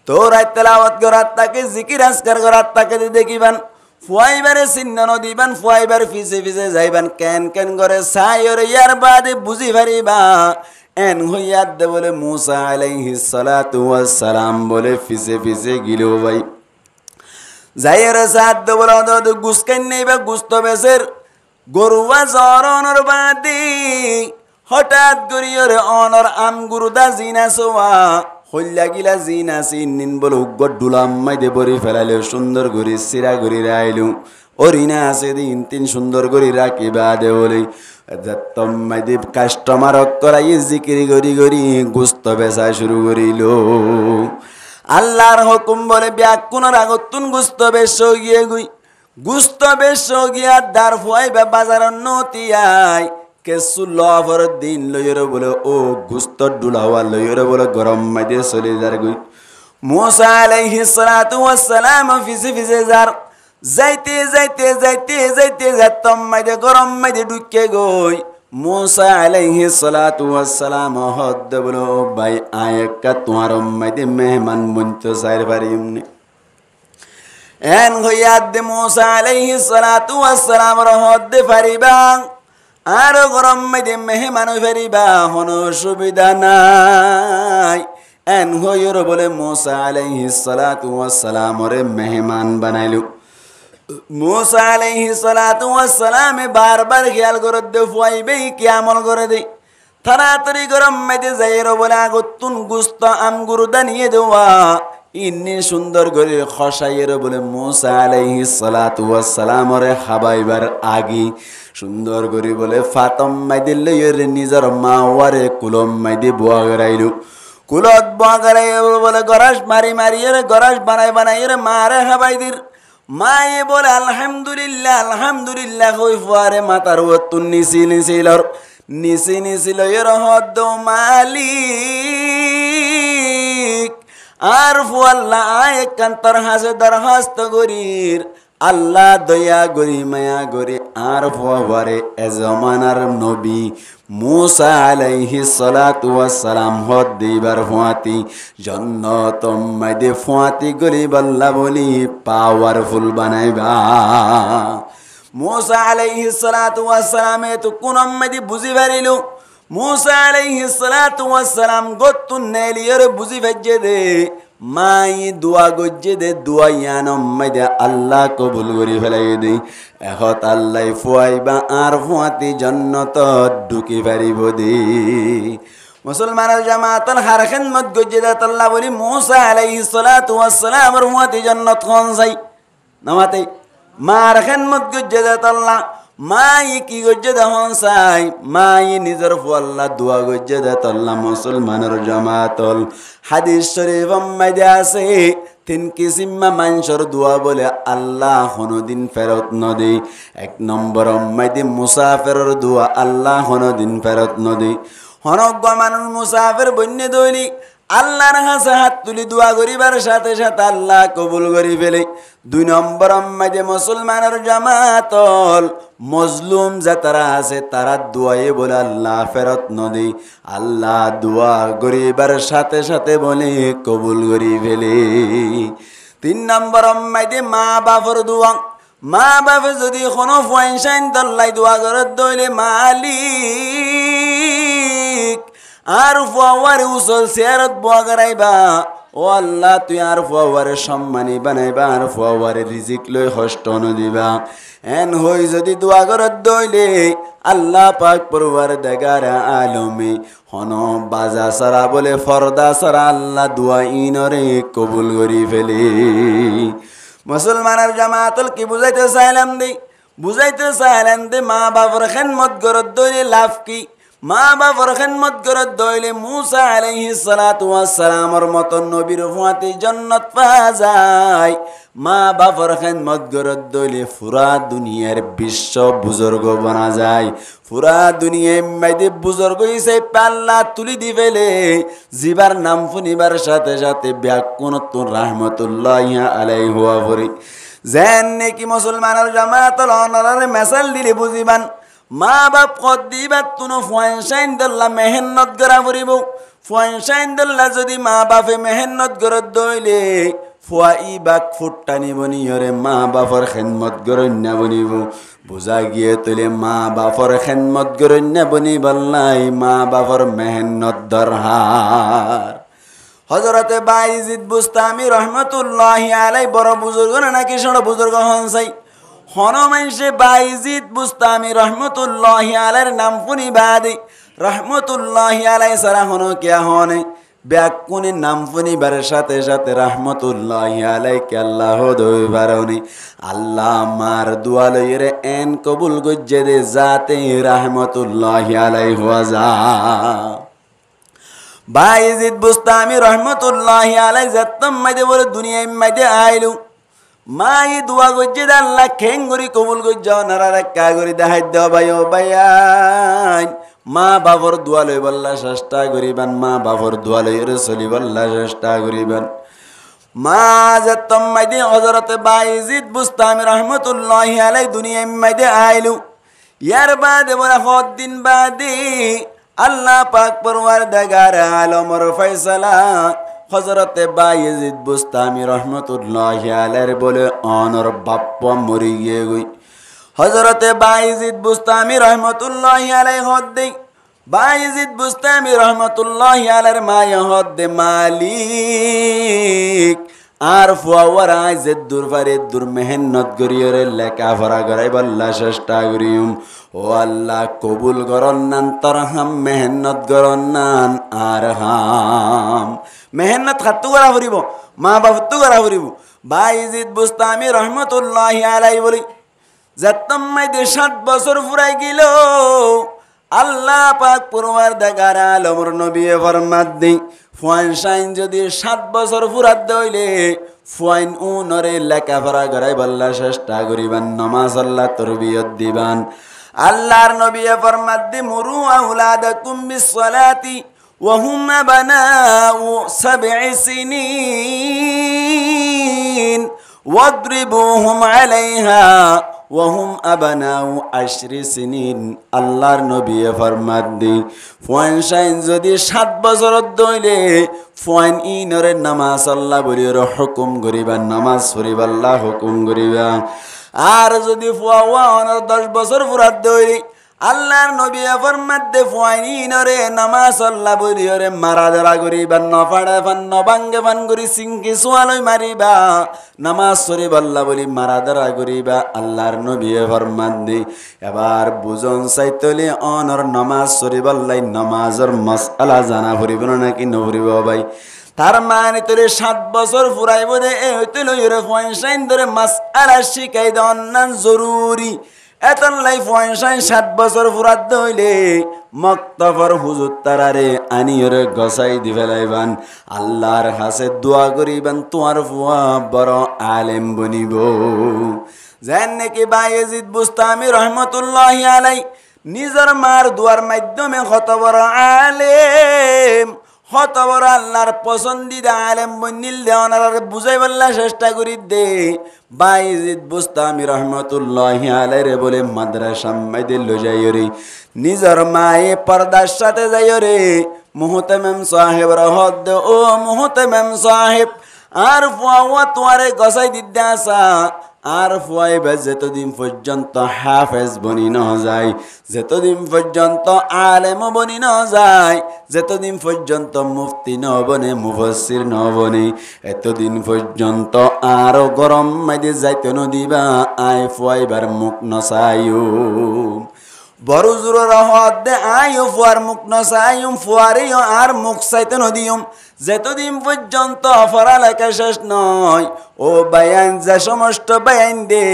তোরাই তেলাওয়াত গরাত তাকে জিকির আজকার গরাত তাকে দেখিবান ফুয়াইবারে চিহ্ন নদিবান ফুয়াইবার ফিসে ফিসে যাইবান কেন কেন করে সাইরে ইয়ার বাদে বুঝি পারিবা এন হইয়া দে বলে মূসা আলাইহিস সালাতু ওয়াস সালাম বলে ফিসে ফিসে গিলো ভাই যাইরে সাদ দে বলে তো গুসকান নেইবা গুস্ত বেসের গরুয়া জরনর বাদি হঠাৎ করিয়রে অনর আম গুরুদা জিনা সোয়া হইলা গিলা জিনা সিন বলে উগ্গর ডুলাম মাইদে বরি ফেলাইলে সুন্দর গরি সিরা গরি রাইলু ওরিনা আছে দিন তিন সুন্দর গরি রাখিবা দে বলে মাইদে কাস্টমার করাই জিকিরি গরি গরি গুস্ত বেচা শুরু করিল আল্লাহর হুকুম বলে ব্যাকুনের আগতুন গুস্ত বেশ গিয়ে গুই গুস্ত বেশ গিয়া দার ফুয়াইবা বাজার নতিয়াই কেসু লভর দিন লইরে বলে ও গুস্ত ডুলাওয়া লইরে বলে গরম মাইদে চলে যার গুই মূসা আলাইহিস সালাতু ওয়াস সালাম ফিসে ফিসে যার যাইতে যাইতে যাইতে যাইতে যাতম মাইদে গরম মাইদে ঢুকে গই মূসা আলাইহিস সালাতু ওয়াস সালাম হদ বলো ভাই আয়েকা তোমার মাইদে মেহমান বুনতে সাইর পারিমনি এন হইয়া দে মূসা আলাইহিস সালাতু ওয়াস সালাম হদ পারিবা আর গরম মাইদে মেহমান পারিবা হনো সুবিধা নাই এন হইর বলে মূসা আলাইহিস সালাতু ওয়াস সালাম রে মেহমান বানাইলু মূসা আলাইহিস সালাতু ওয়াস সালাম বারবার খেয়াল করে দে ফুয়াইবে কি আমল করে দে তাড়াতাড়ি গরম মাইদে যাইর বলে আগতুন গুস্ত আম গুরুদা নিয়ে দেওয়া ইন্নি সুন্দর করে খসাইয়ের বলে মূসা আলাইহিস সালাতু ওয়াস সালাম রে খাবাইবার আগি সুন্দর করে বলে ফাতম মাইদে লইর নিজের মাওয়ারে কুলম মাইদে বুয়া গরাইলু কুলত বুয়া গরাই বলে গরাস মারি রে গরাস বানাই রে মারে খাবাইদির মায়ে বলে আলহামদুলিল্লাহ আলহামদুলিল্লাহ কই ফুয়ারে মাতার ওতুন নিছিল এর হদ মালিক আর ফুয়াল্লাহ আয় কান্তর হাসে দরখাস্ত গরির আল্লাহ দয়া গরি মায়া গরি আর ফুয়ারে এজমানার নবী মূসা আলাইহিস সালাতু ওয়াস সালাম হদ দিবার ফুয়াতি জান্নাত মাইদে ফুয়াতি গরি বল্লা বলি পাওয়ারফুল বানাইবা মূসা আলাইহিস সালাতু ওয়াস সালাম তো কোন মাইদে বুঝি পারিলো মূসা আলাইহিস সালাতু ওয়াস সালাম গতুন নেলিয়র বুঝি ভেজে দে মাই দোয়া গজ্জে দে দোয়া ইয়ানম মাইদে আল্লাহ কবুল করি ফেলাই দেই এখন আল্লাহ ফুয়াইবা আর ফুয়াতি জান্নাত ঢুকি পারিব দে মুসলমানের জামাতল হার খিদমত গজ্জে দে আল্লাহ বলি মুসা আলাইহিস সালাতু ওয়াস সালাম আর ফুয়াতি জান্নাত কোন যাই নামাতে মার খিদমত গজ্জে দে আল্লাহ মাই কি গজ্জে দে হন সাই মাই নিজের ফুয়াল্লাহ দোয়া গজ্জে দে আল্লাহ মুসলমানের জামাতল হাদিস শরীফ মাইদে আছে তিন কিসিম মানুষের দোয়া বলে আল্লাহ কোনদিন ফেরত নদে এক নম্বর মাইদে মুসাফিরের দোয়া আল্লাহ কোনদিন ফেরত নদে হনজ্ঞ মানুষ মুসাফির বন্য দৈনিক আল্লাহর কাছে হাত তুলি দোয়া করিবার সাথে সাথে আল্লাহ কবুল করি ফেলে দুই নম্বর মাঝে মুসলমানের জামাতল মজলুম যারা আছে তারা দোয়াই বলে আল্লাহ ফেরত নদী আল্লাহ দোয়া করিবার সাথে সাথে বলে কবুল করি ফেলে তিন নম্বর মাঝে মা বাপর দোয়া মা বাপে যদি কোনো পয়সাইন তল্লাই দোয়া করে দইলে মালিক আর ফুয়ারে উসল চেয়ারত বোয়া করাইবা ও আল্লাহ তুই আর ফুয়ারে সম্মানী বানাইবা আর ফুয়ারে রিজিক লই কষ্ট নদিবা এন হই যদি দোয়া করত দইলে আল্লাহ পাক পরবার দেগার আলমে হন বাজা সারা বলে ফরদা সারা আল্লাহ দোয়া ইনরে কবুল করি ফেলে মুসলমানের জামাতল কি বুঝাইতে চাইলাম দে বুঝাইতে চাইলাম দে মা বাবার খিদমত করত দইলে লাভ কি মা বাবার খিদমত করত দইলে মুসা আলাইহিস সালাতু ওয়াস সালামের মত নবীর ফুয়াতি জান্নাত পাওয়া যায় মা বাবার খিদমত করত দইলে পুরা দুনিয়ার বিশ্ব বুজুর্গ বনা যায় পুরা দুনিয়ায় মাইদে বুজুর্গ হিসেবে আল্লাহ তুলি দি ফেলে জিবার নাম শুনিবার সাথে সাথে ব্যাকুনত রাহমাতুল্লাহি আলাইহি ওয়া ফরি যেন নাকি মুসলমানের জামাতল অনারে মেসাল দিলে বুঝিবান মা বাপ কত দিবার তুনো পয়সাইন দল্লা মেহনত করা পড়িব পয়সাইন দল্লা যদি মা বাপে মেহনত করত দইলে ফুয়াই বাক ফুটটানি বনিয়রে মা বাপর খিদমত গরন্যা বনিব বুঝা গিয়ে তুলে মা বাপর খিদমত গরন্যা বনিবাল্লাই মা বাপর মেহনত দরহার হযরতে বাইজিদ বুস্তামি রহমাতুল্লাহি আলাই বড় বুজুর্গ নাকি ছোট বুজুর্গ হন চাই হনমাইশে বাইজিদ বুস্তামি রহমতুল্লাহি আলাইহির নাম শুনি বাদে রহমতুল্লাহি আলাইহি সারা হন কিয়া হনে ব্যাকুনি নাম শুনিবার সাথে সাথে রহমতুল্লাহি আলাইহি আল্লাহ দই বারনি আল্লাহ মার দোয়া লইরে এন কবুল গজ্জে দে জাতে রহমতুল্লাহি আলাইহি ওয়াজা বাইজিদ বুস্তামি রহমতুল্লাহি আলাইহি জাতম মাইদে বলে দুনিয়ায় মাইদে আইলু মাই দোয়া গজ্জে দে আল্লাহ খেঙ্গুরি কবুল গজ্জাও নারা কাগরি দেখাই দেও ভাই ও ভাই মা বাবর দোয়া লই বল্লা চেষ্টা করিবান মা বাবর দোয়া লই চলি বল্লা চেষ্টা করিবান মা জাতম মাইদে হযরতে বাইজিদ বুস্তামি রহমাতুল্লাহি আলাইহি দুনিয়ায় মাইদে আইলু ইয়ার বাদে বলা হদ দিন বাদে আল্লাহ পাক পরওয়ারদিগার আলমের ফয়সালা হযরতে বাইজিদ বুস্তামি রহমাতুল্লাহি আলাইহি বলে অনর বাপ্পা মরি গিয়ে গই হযরতে বাইজিদ বুস্তামি রহমাতুল্লাহি আলাইহি হদ্দে বাইজিদ বুস্তামি রহমাতুল্লাহি আলাইহির মায়া হদ্দে মালিক আর ফুয়ারা যে দুরবারে দুর মেহনত করিয়রে লেখাপড়া করাই বল্লা চেষ্টা করিম ও আল্লাহ কবুল করন নান তরহাম মেহনত করন নান আর হাম মেহনত খাতু করা ফুরিব মা বাপতু করা ফুরিব বাইজিদ বুস্তামি রহমাতুল্লাহি আলাইহি বলি যতম মাইদে 7 বছর ফুরাই গেল আল্লাহ পাক পরওয়ারদিগার আলমের নবী ফরমাত দেই ফুয়াইন যদি 7 বছর ফুরাত দইলে ফুয়াইন উনরে লেখাপড়া করাই বল্লা চেষ্টা করিবান নামাজ আল্লাহ তরবিয়ত দিবান আল্লাহর নবী ফরমাত দি মুরু আওলাদাকুম বিসসালাতি ওয়া হুম বানাউ 7 সিনিন ওয়াদরিবুহুম আলাইহা ওয়া হুম আবনাউ 10 সিনিন আল্লাহর নবী ফরমাত দি ফুয়াইন যদি 7 বছর দইলে ফুয়াইন ইনরে নামাজ আল্লাহ বলির হুকুম করিবা নামাজ পড়িবা আল্লাহ হুকুম করিবা আর যদি ফুয়া 10 বছর ফুরাত দইলে আল্লাহর নবী ফরমাতে ফুয়াইনি নরে নামাজ আল্লাহ বলিয়রে মারা ধরা করিবা নফাড়ে ফান নবাঙ্গে ফান করি সিংকি সোয়ালই মারিবা নামাজ শরীফ আল্লাহ বলি মারা ধরা করিবা আল্লাহর নবী ফরমাতে এবার বুঝন চাইতলি অনর নামাজ শরীফ আল্লাহ নামাজর মাসআলা জানা ফুরিব নাকি নফুরিব ভাই তার মানে তোরে 7 বছর ফুরাইব দে এ হইতে লইরে পয়সাইন ধরে মাসআলা শিখাই দেন না জরুরি এতন লাইফ পয়সাইন 7 বছর ফুরাত হইলে মক্তফর হুজুর তারারে আনিয়রে গসাই দি ফেলাইবান আল্লাহর কাছে দোয়া করিবেন তোমার ফুয়া বড় আলেম বনিব যেন নাকি বায়েজিদ বুস্তামি রহমতুল্লাহি আলাই নিজের মার দুয়ার মাধ্যমে কত বড় আলেম কত বড় আল্লাহর পছন্দিদা আলেম বনিল দেওয়ানার বুঝাই বললা চেষ্টা করি দে বায়েজিদ বুস্তামি রহমতুল্লাহি আলাই রে বলে মাদ্রাসা মাইদে লো যাই রে নিজের মায়ে পর্দার সাথে যাই রে মুহতামিম সাহেব রহদ ও মুহতামিম সাহেব আর ফুয়া তোয়ারে গসাই দিতে আসা আর ফুয়াইবে যতদিন পর্যন্ত হাফেজ বনি না যায় যতদিন পর্যন্ত আলেম বনি না যায় যতদিন পর্যন্ত মুফতি ন বনে মুফাসসির ন বনে এতদিন পর্যন্ত আরো গরম মাইদে যাইতে নদিবা আই ফুয়াইবার মুখ নসাইও বড় জোর হদ দে আইও ফুয়ার মুখ নসাইম ফুয়ারিও আর মুখ চাইতে নদিয়ম যতদিন পর্যন্ত পড়ালেখা শেষ নয় ও বায়ান যে সমস্ত বায়ান দে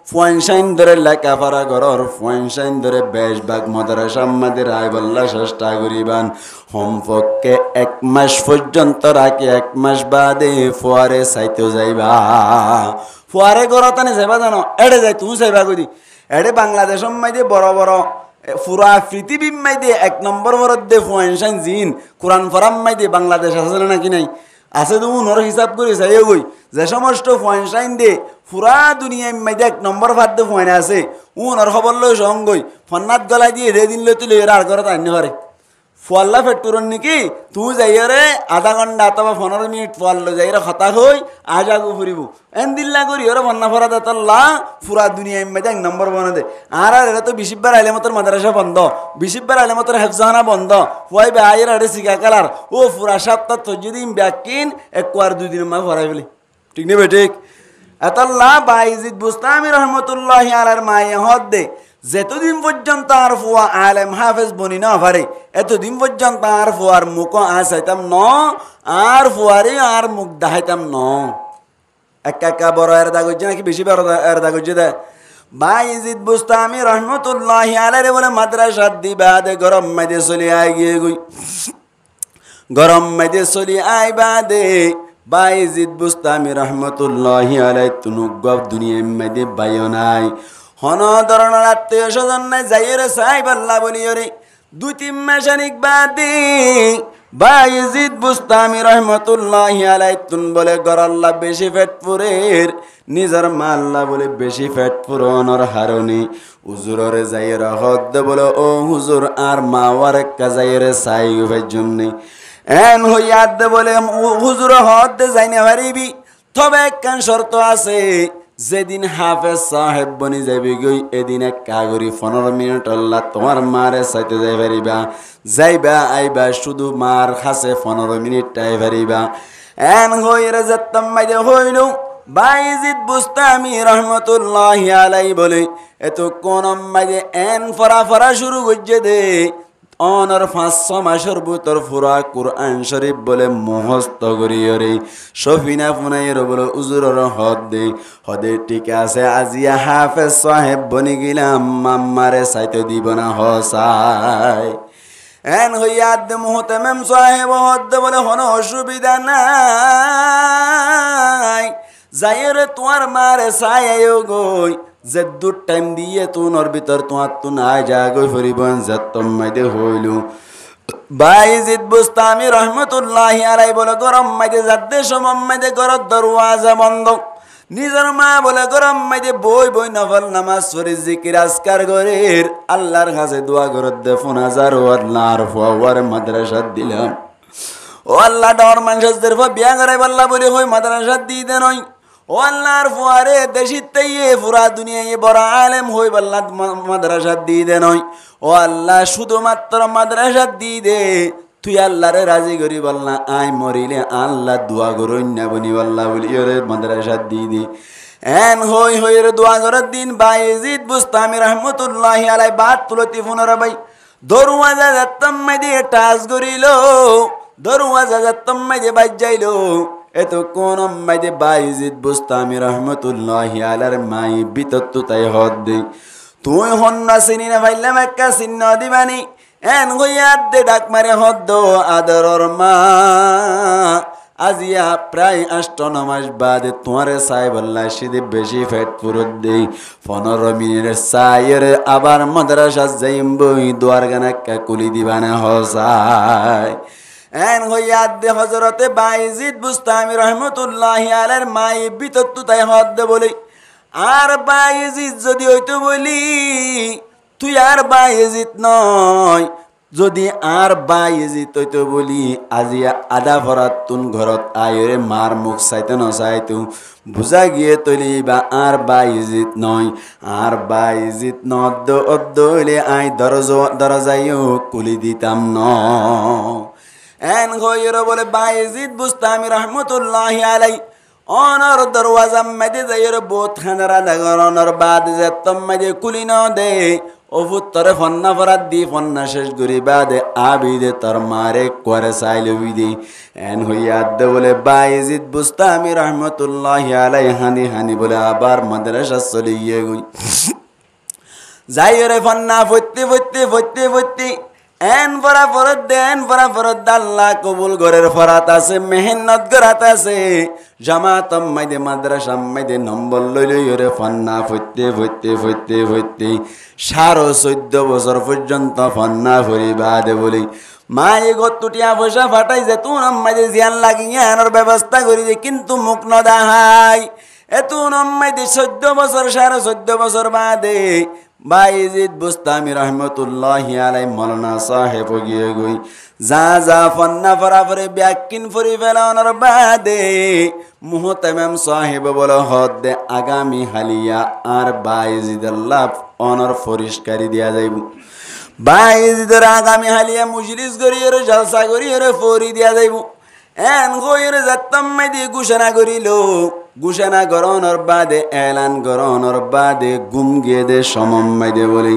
ফুয়ানসাইন ধরে লেখাপড়া করর ফুয়ানসাইন ধরে বেশভাগ মাদ্রাসা মাদের আয় বল্লা চেষ্টা করিবান হোমপক্ষে 1 মাস পর্যন্ত রাখি 1 মাস বাদে ফুয়ারে চাইতে যাইবা ফুয়ারে গরতানে যাইবা জানো এড়ে যাই তুমি যাইবা কদি এড়ে বাংলাদেশ মাইদে বড় বড় পুরা পৃথিবীর মাইদে 1 নম্বর মরদে ফুয়ানসাইন জিন কোরআন ফরাম মাইদে বাংলাদেশ আছে নাকি নাই আছে তো উনর হিসাব করে চাই গই যে সমস্ত ফুয়ানসাইন দে পুরা দুনিয়ার মাইদে 1 নম্বর ফাদ্দে ফুয়ানে আছে উনর খবর লই সঙ্গই ফন্নাত গলাই দিয়ে রে দিন লই তুই আর ঘরত আনতে পারে ফুয়াল্লা ফেটুরন নাকি তুই যাইরে আধা ঘন্টা অথবা 15 মিনিট ফুয়াল্লো যাইরে হতা হই আজ আগু ফুরিব এন দিল্লা করি ওরা ফন্না ফরা দাতল্লা পুরা দুনিয়া মেদে 1 নম্বর বনা দে আর এরা তো 20 বার আইলে মতর মাদ্রাসা বন্ধ 20 বার আইলে মতর হেফজানা বন্ধ ফুয়াই বে আইরা রে সিগা কালার ও পুরা সপ্তাহ তো যদি ব্যাকিন একবার 2 দিন মা ফরাই বলি ঠিক নেবে ঠিক এতল্লা বায়েজিদ বুস্তামি রহমতুল্লাহি আলাইহির মায়ে হদ দে যতদিন পর্যন্ত আর ফুয়া আলেম হাফেজ বনি না পারে এতদিন পর্যন্ত আর ফুয়ার মুখ আসাইতাম ন আর ফুয়ারে আর মুখ দেখাইতাম ন একা বড় এর দাগজ নাকি বেশি বড় এর দাগজ দে বায়েজিদ বুস্তামি রহমতুল্লাহি আলাইহি বলে মাদ্রাসা দিবা দে গরম মাইদে চলি আই গিয়ে গই গরম মাইদে চলি আই বাদে বায়েজিদ বুস্তামি রহমতুল্লাহি আলাইহি তুনুগ দুনিয়া মাইদে বায়ো নাই হন ধরনের আত্মীয় স্বজন নাই যাইরে সাহেব আল্লাহ বলিয়রে 2-3 মাসের বাদে বায়েজিদ বুস্তামি রহমতুল্লাহি আলাইহি তুন বলে গরাল্লাহ বেশি পেট পুরের নিজের মাল্লা বলে বেশি পেট পুরনোর হারনি হুজুরে যাইরে হদ বলে ও হুজুর আর মাওয়ার কাজাইরে সাইবের জন্য এন হইয়াদ বলে হুজুর হদ যাই না পারিবি তবে একখান শর্ত আছে যেদিন হাফেজ সাহেব বনি যাবি গই এদিন এক কাগরি 15 মিনিট আল্লাহ তোমার মারে চাইতে যাই পারিবা যাইবা আইবা শুধু মার খাসে 15 মিনিট টাই পারিবা এন হইরে যেতাম মাইদে হইল বায়েজিদ বুস্তামি রহমতুল্লাহি আলাইহি বলে এত কোন মাইদে এন ফরা শুরু করছে দে অনর 5-6 মাসের ভিতর পুরা কুরআন শরীফ বলে মুখস্থ করিয়রে সফিনা ফুনাইর বলে উজুরর হদে ঠিক আছে আজিয়া হাফেজ সাহেব বনি গেলাম মাম্মারে চাইতে দিব না হসাই এন হইয়াদ মুহতামিম সাহেব হদ বলে হন অসুবিধা নাই যাইরে তোমার মারে চাইও গই যে 2 টাইম দিয়ে তোর ভিতর তোমার তো না জাগই ফরিবন যতম মাইদে হইলু বায়েজিদ বুস্তামি রহমতুল্লাহি আলাইহি বলে গরম মাইদে যাতে সমম মাইদে ঘরের দরওয়াজা বন্ধ নিজের মা বলে গরম মাইদে বই নফল নামাজ পড়ি জিকির আজকার গরের আল্লাহর কাছে দোয়া করত দে 5000 আল্লাহর ফুয়ার মাদ্রাসা দিলাম ও আল্লাহ ডর মানুষদের বিয়া করে আল্লাহ বলে হই মাদ্রাসা দি দে নয় ও আল্লাহর ফুয়ারে দেশিতেই পুরা দুনিয়ায় বড় আলেম হই বল্লা মাদ্রাসা দিয়ে দে নয় ও আল্লাহ শুধুমাত্র মাদ্রাসা দিয়ে দে তুই আল্লাহরে রাজি করি বললা আই মরিলে আল্লাহ দোয়া করুন না বনি বল্লা বলি ওরে মাদ্রাসা দিয়ে দি এন হই হই রে দোয়া করার দিন বাইজিদ বুস্তামি রহমতুল্লাহি আলাই বাত তুলতি ফুনরা ভাই দরওয়াজা যাত্তাম মাইদে টাচ করিল দরওয়াজা যাত্তাম মাইদে বাজ যাইল এত কোন মাইদে বাইজিদ বুস্তামি রহমতুল্লাহি আলার মাই বিতত্ত তাই হদ দে তুই হন্না চিনি না ভাইলে মেক্কা চিহ্ন দিবানি এন হইয়ার দে ডাক মারে হদ আদরর মা আজিয়া প্রায় 8 মাস বাদে তোমারে চাই বললা সিদে বেশি ফেট পুরত দেই 15 মিনিটের চাইয়ের আবার মাদ্রাসা যাইম বই দুয়ার গানা কুলি দিবানা হসাই এন হইয়ার দে হজরতে বাইজিদ বুস্তামি রহমতুল্লাহি আলাইহির মাই বিতত্ত তাই হদ দে বলি আর বাইজিদ যদি হইতো বলি তুই আর বাইজিদ নয় যদি আর বাইজিদ হইতো বলি আজি আদা ভরাত তুন ঘরত আয়রে মার মুখ চাইতে নচাইতো বুঝা গিয়ে তলি বা আর বাইজিদ নয় আর বাইজিদ নদ্দ অদ্দ হইলে আই দরজাইও কুলি দিতাম ন এন গইর বলে বাইজিদ বুস্তামি রহমতুল্লাহি আলাই অনর দরওয়াজা মধ্যে যাইর বহুত খানারা দাগরনর বাদ যেতম মধ্যে কুলি ন দে অভুত্তরে ফন্না ফরাত দি ফন্না শেষ করি বাদে আবিদে তোর মারে করে চাইলে বিদি এন হইয়া দে বলে বাইজিদ বুস্তামি রহমতুল্লাহি আলাই হানি হানি বলে আবার মাদ্রাসা চলে গিয়ে গই যাইরে ফন্না ফইতে ফইতে ফইতে ফইতে এন ফরা ফরত দেন ফরা ফরত আল্লাহ কবুল ঘরের ফরাত আছে মেহনত গরাত আছে জামাত মাইদে মাদ্রাসা মাইদে নম্বর লইলে ওরে ফন্না ফইতে ফইতে ফইতে ফইতে 14.5 বছর পর্যন্ত ফন্না ভরি বাদে বলি মাই গত্তুটিয়া পয়সা ফাটাই যে তুন মাইদে জিয়ান লাগিয়া আনার ব্যবস্থা করি যে কিন্তু মুখ ন দাহাই এতুন মাইদে 14 বছর 14.5 বছর বাদে বাইজিদ বুস্তামি রহমতুল্লাহি আলাই মৌলানা সাহেব গিয়ে গই যা ফন্না ফরাফরে ব্যাকিন ফরি ফেলানোর বাদে মুহতামিম সাহেব বলে হদ আগামী হালিয়া আর বাইজিদ আল্লাহ অনর পরিষ্কারি দিয়া যাইব বাইজিদের আগামী হালিয়া মুজলিস করিয়ে জলসা করিয়ে ফরি দিয়া যাইব এন গইর যাত্তাম মাইদি ঘোষণা করিল ঘোষণা গরণর বাদে এলান গরণর বাদে গুম গিয়ে দে সমম মাইদে বলি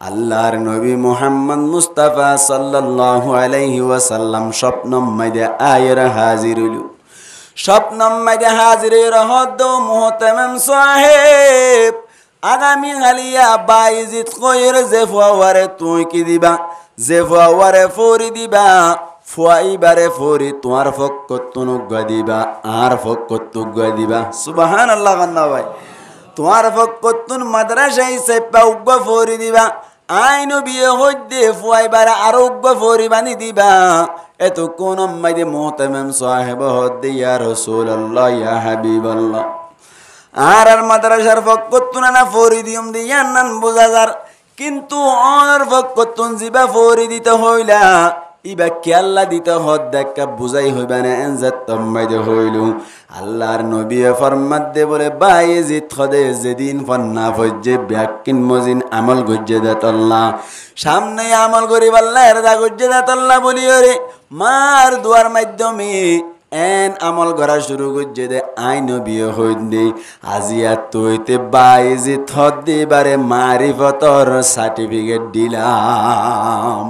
আল্লাহর নবী মুহাম্মদ মুস্তাফা সাল্লাল্লাহু আলাইহি ওয়াসাল্লাম স্বপ্নম মাইদে আয়ের হাজির হইল স্বপ্নম মাইদে হাজির রহদ মুহতামিম সাহেব আগামী হালিয়া বাইজিদ কইর যে ফুয়ারে তুই কি দিবা যে ফুয়ারে ফরি দিবা ফুয়াইবারে ফরি তোমার ফক্কতুন গদিবা আর ফক্কতু গদিবা সুবহানাল্লাহ গান্না ভাই তোমার ফক্কতুন মাদ্রাসায় সেপা উগ্গ ফরি দিবা আইনো বিয়ে হইদে ফুয়াইবারে আর উগ্গ ফরি বানি দিবা এত কোন মাইদে মুহতামিম সাহেব হদ্দে ইয়া রাসূলুল্লাহ ইয়া হাবিবাল্লাহ আর মাদ্রাসার ফক্কতুন না ফরি দিম দিয়া নান বুঝাজার কিন্তু অনর ফক্কতুন জিবা ফরি দিতে হইলা ইবা কি আল্লাহ দিতে হদ দেখা বুঝাই হইবা না এনজাত মাইদে হইল আল্লাহর নবী ফরমাত দে বলে বাইজিদ খদে যেদিন ফন্না ফজ্জে ব্যাকিন মজিন আমল গজ্জে দাতাল্লাহ সামনে আমল করি আল্লাহ রাজা গজ্জে দাতাল্লাহ বলি রে মার দুয়ার মাধ্যমে এন আমল করা শুরু গজ্জে দে আই নবী হইন দে আজিয়া তুইতে বাইজিদ খদে বারে মারিফতর সার্টিফিকেট দিলাম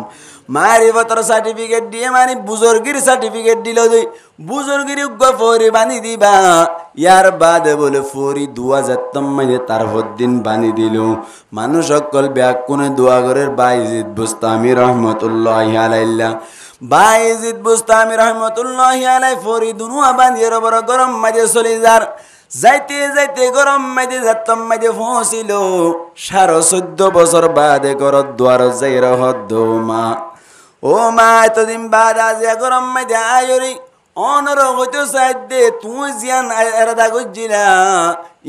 মারিফতর সার্টিফিকেট দিয়ে মানে বুজুর্গির সার্টিফিকেট দিল যে বুজুর্গির ফরি বানি দিবা ইয়ার বাদে বলে ফরি দুয়া যাত্তম মানে তার দিন বানি দিল মানুষ সকল ব্যাকুনে দোয়া করের বাইজিদ বুস্তামি রহমতুল্লাহি আলাইহি বাইজিদ বুস্তামি রহমতুল্লাহি আলাইহি ফরি দুনুয়া বানিয়ে বড় গরম মাঝে চলে যার যাইতে যাইতে গরম মাঝে যাত্তম মাঝে পৌঁছিল 14.5 বছর বাদে ঘরত দুয়ার যাই রহদ মা ও মা এতদিন বাদ আজ গরম মাঝে আয়রি অনর হইতে চাইদে তুই জিয়ান এরাদা গজিলা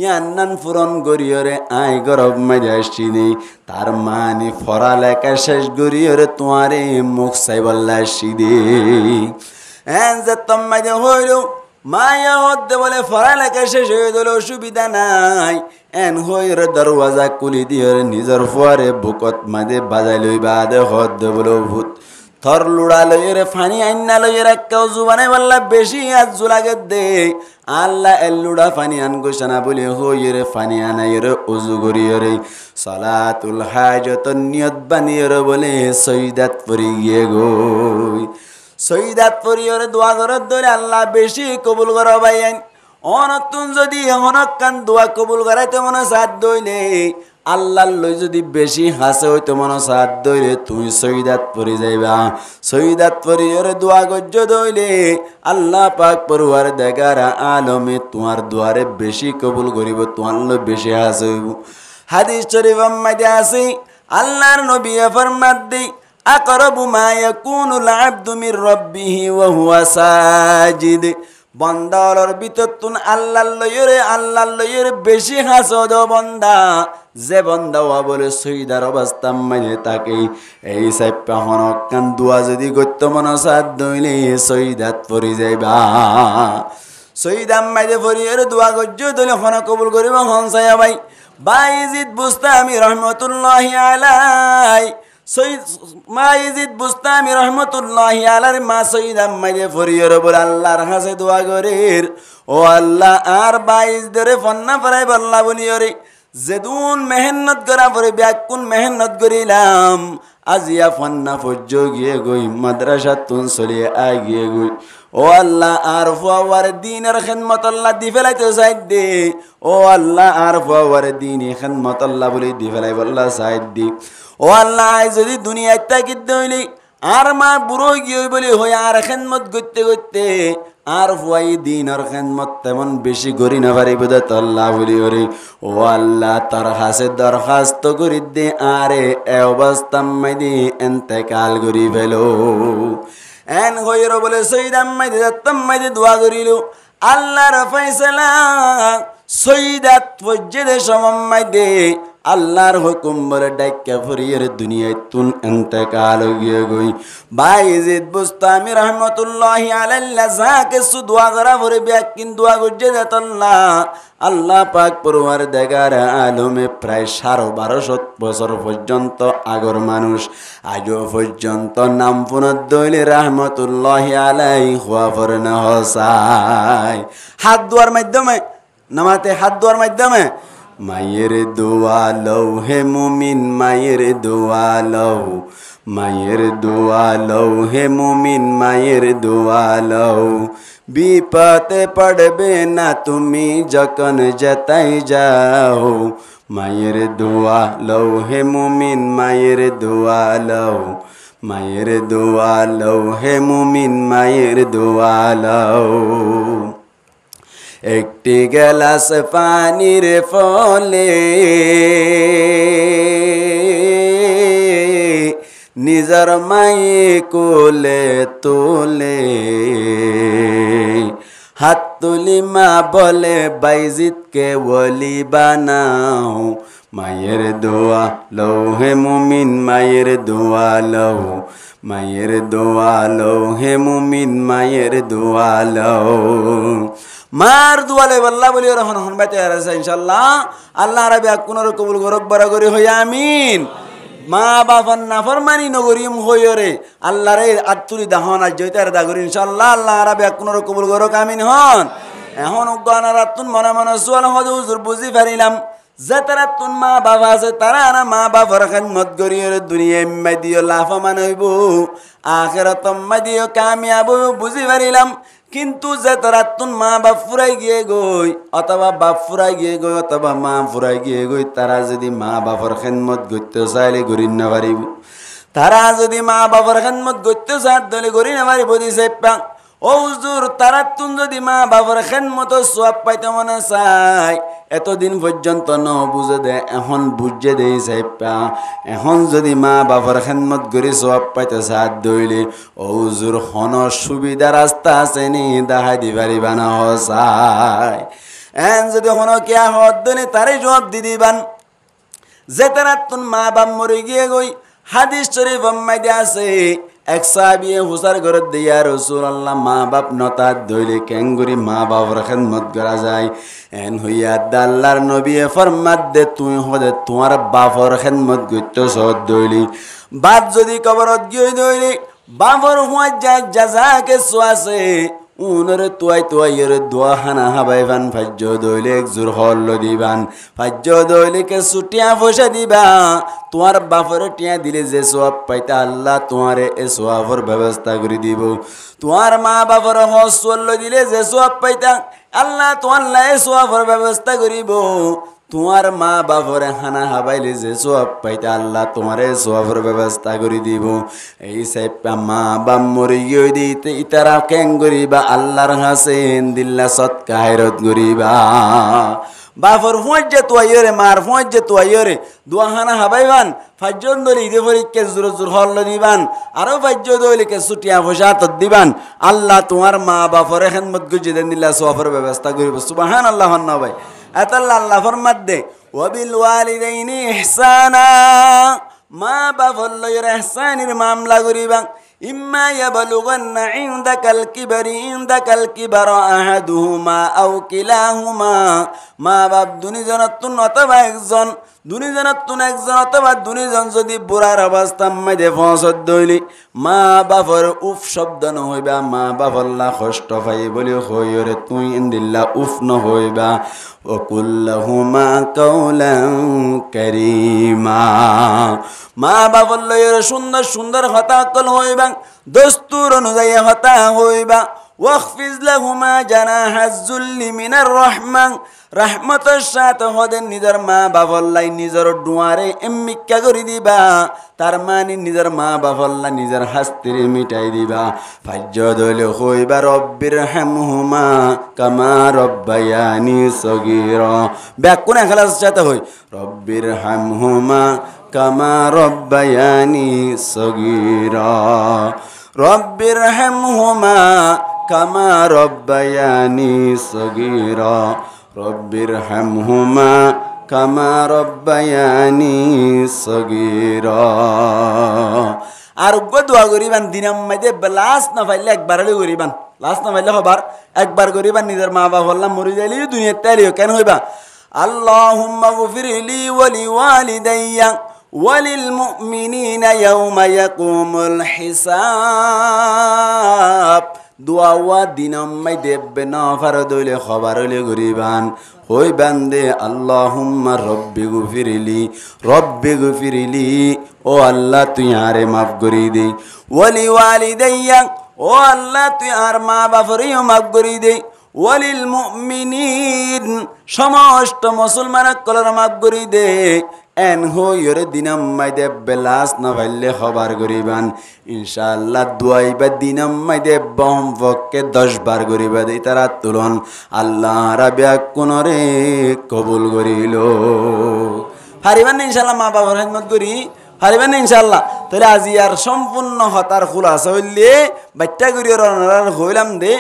ইয়ান নান ফুরন গরিয়রে আই গরম মাঝে আসছিনি তার মানি ফরা লেখা শেষ গরিয়রে তোমারে মুখ চাই বললা আসছি দে এন যাত্তম মাঝে হইল মায়া হদ্দে বলে পড়ালেখা শেষ হয়ে দিল অসুবিধা নাই এন হইর দরওয়াজা খুলি দিয়ে নিজের ফুয়ারে বুকত মাঝে বাজাই লই বাদে হদ্দে বলে ভূত থর লুড়া লইরে ফানি আইনা লইরে কেউ জুবানে বললা বেশি আজ জুলাগে দে আল্লাহ এল্লুড়া ফানি আন গোসানা বলে হইরে ফানি আনাইরে উজু করিয়রে সালাতুল হাজত নিয়ত বানিয়রে বলে সৈদাত পরি গিয়ে গই সৈদাত পরিয়রে দোয়া করত ধরে আল্লাহ বেশি কবুল কর ভাই আইন অনতুন যদি হনকান দোয়া কবুল করাইতে মনে সাথ দইলে আল্লাহর লই যদি বেশি হাসে হইতো মনে সাথ দইলে তুই সৈদাত পরি যাইবা সৈদাত পরিয়রে দোয়া গজ্জ দইলে আল্লাহ পাক পরওয়ার দেগার আলমে তোমার দোয়ারে বেশি কবুল করিব তোমার লই বেশি হাসে হইব হাদিস শরীফ মধ্যে আছে আল্লাহর নবী ফরমাত দেই আকরাবু মা ইয়াকুনুল আবদু মির রাব্বিহি ওয়া হুয়া সাজিদ বন্দার ভিতর তুন আল্লাহর লইরে বেশি হাসদ বন্দা যে বন্দা ওয়া বলে সইদার অবস্থা মানে তাকে এই সাইপা হনকান দুয়া যদি গত্য মনসাদ দইলে সইদাত পরি যাইবা সইদাম মাইদে পরিয়ের দোয়া গজ্জ দইলে হন কবুল করিব হনসায়া ভাই বাইজিদ বুস্তামি রহমাতুল্লাহি আলাই সৈয়দ মাইজিদ বুস্তামি রহমতুল্লাহি আলাইহি মা সৈয়দ আম্মাইদে ফরিয়র বল আল্লাহর কাছে দোয়া করির ও আল্লাহ আর বাইজ ধরে ফন্না ফরাই বল্লা বলিয়রে যেদুন মেহনত করা পরে ব্যাকুন মেহনত করিলাম আজিয়া ফন্না ফজ্জ গিয়ে গই মাদ্রাসা তুন চলিয়ে আগিয়ে গই ও আল্লাহ আর ফুয়ার দিনের খেদমত আল্লাহ দি ফেলাইতে সাইড দে ও আল্লাহ আর ফুয়ার দিন খেদমত আল্লাহ বলে দি ফেলাই বল্লা সাইড দি ও আল্লাহ যদি দুনিয়ায় তাকিদ দইলি আর মা বুড়ো গিয়ে বলি হই আর খেদমত করতে করতে আর ফুয়াই দিনের খেদমত তেমন বেশি করি না পারি বোধ আল্লাহ বলি ওরে ও আল্লাহ তার হাসে দরখাস্ত করি দে আরে এ অবস্থা মাইদি এন্তেকাল করি ফেলো এন হইর বলে সৈদাম মাইদি দত্তম মাইদি দোয়া করিল আল্লাহর ফয়সালা সৈদাত ফজ্জেদে সমম্মাই দে আল্লাহর হুকুম বলে ডাক্কা ফরিয়ের দুনিয়ায় তুন এন্তেকাল গিয়ে গই বাইজিদ বুস্তামি রহমতুল্লাহি আলাইহি যাকে দোয়া করা ভরে ব্যাকিন দোয়া গজ্জে দেতল্লাহ আল্লাহ পাক পরওয়ার দেগার আলমে প্রায় 1250 বছর পর্যন্ত আগর মানুষ আজও পর্যন্ত নাম পুনত দইলে রহমতুল্লাহি আলাইহি হওয়া পরে না হসায় হাত দোয়ার মাধ্যমে নামাতে হাত দোয়ার মাধ্যমে মায়ের দোয়া লও হে মুমিন মায়ের দোয়া লও মায়ের দোয়া লও হে মুমিন মায়ের দোয়া লও বিপদে পড়বে না তুমি যখন যেতাই যাও মায়ের দোয়া লও হে মুমিন মায়ের দোয়া লও মায়ের দোয়া লও হে মুমিন মায়ের দোয়া লও একটি গ্লাস পানির ফলে নিজর মায়ে কোলে তোলে হাত তুলি মা বলে বাইজিদকে ওলি বানাও মায়ের দোয়া লও হে মুমিন মায়ের দোয়া লও মায়ের দোয়া লও হে মুমিন মায়ের দোয়া লও মার দুয়ালে বল্লা বলি রহন হন বাইতে আছে ইনশাআল্লাহ আল্লাহ রাব্বি কোনর কবুল করক বরাবরি হই আমিন মা বাবার নাফরমানি নগরিম হইরে আল্লাহ রে আতুরি দাহন আজ জয়তার দাগরি ইনশাআল্লাহ আল্লাহ রাব্বি কোনর কবুল করক আমিন হন এখন উগানারাতুন মনে মনে সুয়াল হুজুর বুঝি পারিলাম যাতারাতুন মা বাবা আছে তারা না মা বাবার খেদমত করিয়ে দুনিয়া মাদিও লাভবান হইব আখিরাত মাদিও কামিয়াব বুঝি পারিলাম কিন্তু যাতারাতুন মা বাপ ফুরাই গিয়ে গই অথবা বাপ ফুরাই গিয়ে গই অথবা মা ফুরাই গিয়ে গই তারা যদি মা বাবার খেদমত করতে চাইলে করি না পারিব তারা যদি মা বাবার খেদমত করতে চায় তাহলে করি না পারিব দিছে ও হুজুর তারা তুন যদি মা বাবার খেদমত সওয়াব পাইতে মনে চায় এতদিন পর্যন্ত ন বুঝে দে এখন বুঝে দেই সাইপা এখন যদি মা বাবার খেদমত করে সওয়াব পাইতে সাথ দইলে ও হুজুর হন সুবিধা রাস্তা আছে নি দেখাই দি পারিবা না হসায় এন যদি হন কিয়া হদ দলে তারে জবাব দি দিবান যে তারা তুন মা বাপ মরে গিয়ে গই হাদিস শরীফ মাইদে আছে এক সাহাবী হুসার ঘরে দিয়া রাসূলুল্লাহ মা বাপ নতা দইলে কেঙ্গুরি মা বাবার খেদমত করা যায় এন হইয়া আল্লাহর নবী ফরমাত দে তুই হদে তোমার বাপর খেদমত করতে সদ দইলি বাপ যদি কবরত গিয়ে দইলি বাপর হুয়া যায় জাযাকে সোয়াছে উনরে তুয়াই দোয়া হানা হাবাই ভান ফাজ্য দইলে এক জোর হল্ল দিবান ফাজ্য দইলে কে ছুটিয়া পয়সা দিবা তোমার বাপর টিয়া দিলে যে সোয়াব পাইতা আল্লাহ তোমারে এ সোয়াবর ব্যবস্থা করে দিব তোমার মা বাপর হজ চল্ল দিলে যে সোয়াব পাইতা আল্লাহ তোমার লাই সোয়াবর ব্যবস্থা করিব তোমার মা বাপরে হানা হাবাইলে যে সোয়াব পাইতা আল্লাহ তোমারে সোয়াবর ব্যবস্থা করে দিব এই সাইপা মা বাপ মরি গিয়ে দিতে ইতারা কেং করিবা আল্লাহর হাসেন দিল্লা সৎকা হায়রত করিবা বাপর ফুঁজে তোয়াইরে মার ফুঁজে তোয়াইরে দোয়া হানা হাবাইবান ফাজ্জন দলি ঈদে পরীক্ষা জোর জোর হল্ল দিবান আরো ফাজ্য দলিকে ছুটিয়া পয়সা তত দিবান আল্লাহ তোমার মা বাপরে খেদমত গুজি দেন দিল্লা সোয়াবর ব্যবস্থা করিব সুবহানাল্লাহ না ভাই আতাল্লাহ আল্লাহ ফরমাত দে ওয়াবিল ওয়ালিদাইনি ইহসানা মা বাপর লয়ের ইহসানের মামলা করিবা ইম্মা ইয়াবলুগান্না ইনদাকাল কিবার আহাদুহুমা আও কিলাহুমা মা বাপ দুনিজনতুন অথবা একজন দুনিজনতুন একজন অথবা দুনিজন যদি বুড়ার অবস্থা মধ্যে পৌঁছত দইলি মা বাপর উফ শব্দ নহইবা মা বাপল্লা কষ্ট পাই বলি হইরে তুই ইন্দিল্লা উফ নহইবা ওকুল্লাহুমা কাওলান কারীমা মা বাপল্লয়ের সুন্দর সুন্দর কথা কল হইবা দস্তুর অনুযায়ী হতা হইবা ওয়াখফিজ লাহুমা জানাহাজ যুল্লি মিনার রহমান রহমতের সাথে হদেন নিজের মা বাপল্লাই নিজের ডুয়ারে এম্মিকা করে দিবা তার মানে নিজের মা বাপল্লা নিজের হাস্তিরে মিটাই দিবা ফাজ্য দলে হইবা রব্বির হামহুমা কামা রব্বায়ানি সগীরা ব্যাকুন এখালাস সাথে হই রব্বির হামহুমা কামা রব্বায়ানি সগীরা রব্বির হামহুমা কামা রব্বায়ানি সগীরা রব্বির হামহুমা কামা রব্বায়ানি সগীরা আর দোয়া করিবান দিনাম মাইদে লাশ না পাইলে একবার হলে করিবান লাশ না পাইলে হবার একবার করিবান নিজের মা বাবা বললাম মরি যাইলি দুনিয়ার তাইলিও কেন হইবা আল্লাহুম্মা গফিরলি ওয়ালি ওয়ালিদাইয়া ওয়ালিল মুমিনিনা ইয়াওমা ইয়াকুমুল হিসাব দোয়া দিনাম মাইদে বেনা ফারদলে খবর হলে করিবান হই বান্দে আল্লাহুম্মা রব্বি গফিরলি ও আল্লাহ তুই আরে মাফ করি দে ওয়ালি ওয়ালিদাইয়া ও আল্লাহ তুই আর মা বাপরেও মাফ করি দে ওয়ালিল মুমিনিন সমস্ত মুসলমানক কলর মাফ করি দে এন হইরে দিনাম মাইদে বেলাস না ভাইলে খবর করিবান ইনশাআল্লাহ দুয়াইবা দিনাম মাইদে বম পক্ষে 10 বার করিবা দেই তারা তুলন আল্লাহ রাবিয়া কোনরে কবুল করিল হারিবান ইনশাআল্লাহ মা বাবার খেদমত করি হারিবান ইনশাআল্লাহ তাহলে আজি আর সম্পূর্ণ হতার খুলাসা হইলে বাচ্চা করি হইলাম দে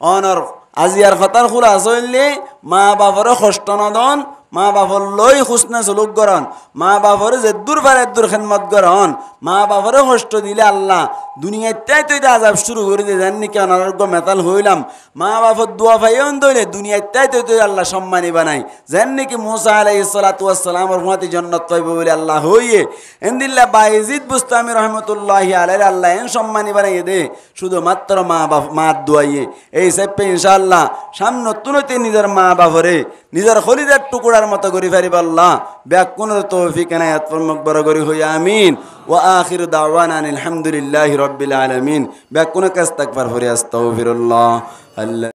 অনর আজি আর হতার খুলাসা হইলে মা বাবার কষ্ট নদন মা বাপর লই খুশনা সলুক করন মা বাপরে যে দূর পারে দূর খেদমত করন মা বাপরে কষ্ট দিলে আল্লাহ দুনিয়াটাই তো আজাব শুরু করে দিয়ে জাননি কি অনারোগ্য মেতাল হইলাম মা বাপর দোয়া পাইন দইলে দুনিয়াটাই তো আল্লাহ সম্মানী বানাই জাননি কি মুসা আলাইহিস সালাতু ওয়াস সালামের হুয়াতি জান্নাত পাইব বলে আল্লাহ হইয়ে এন্দিল্লাহ বাইজিদ বুস্তামি রহমাতুল্লাহি আলাইহি আল্লাহ এন সম্মানী বানাইয়ে দে শুধুমাত্র মা বাপ মা দোয়াইয়ে এই সাইপে ইনশাআল্লাহ সামনে তুনতে নিজের মা বাপরে নিজের খলিদার টুকরার মতো করি পারিব আল্লাহ ব্যাকুনের তৌফিক এনায়াত ফরমাক বড় করি হই আমিন ওয়া আখিরু দাওয়ানা আলহামদুলিল্লাহি রাব্বিল আলামিন ব্যাকুন কাস্তাগফির ফরি আস্তাগফিরুল্লাহ আল্লাহ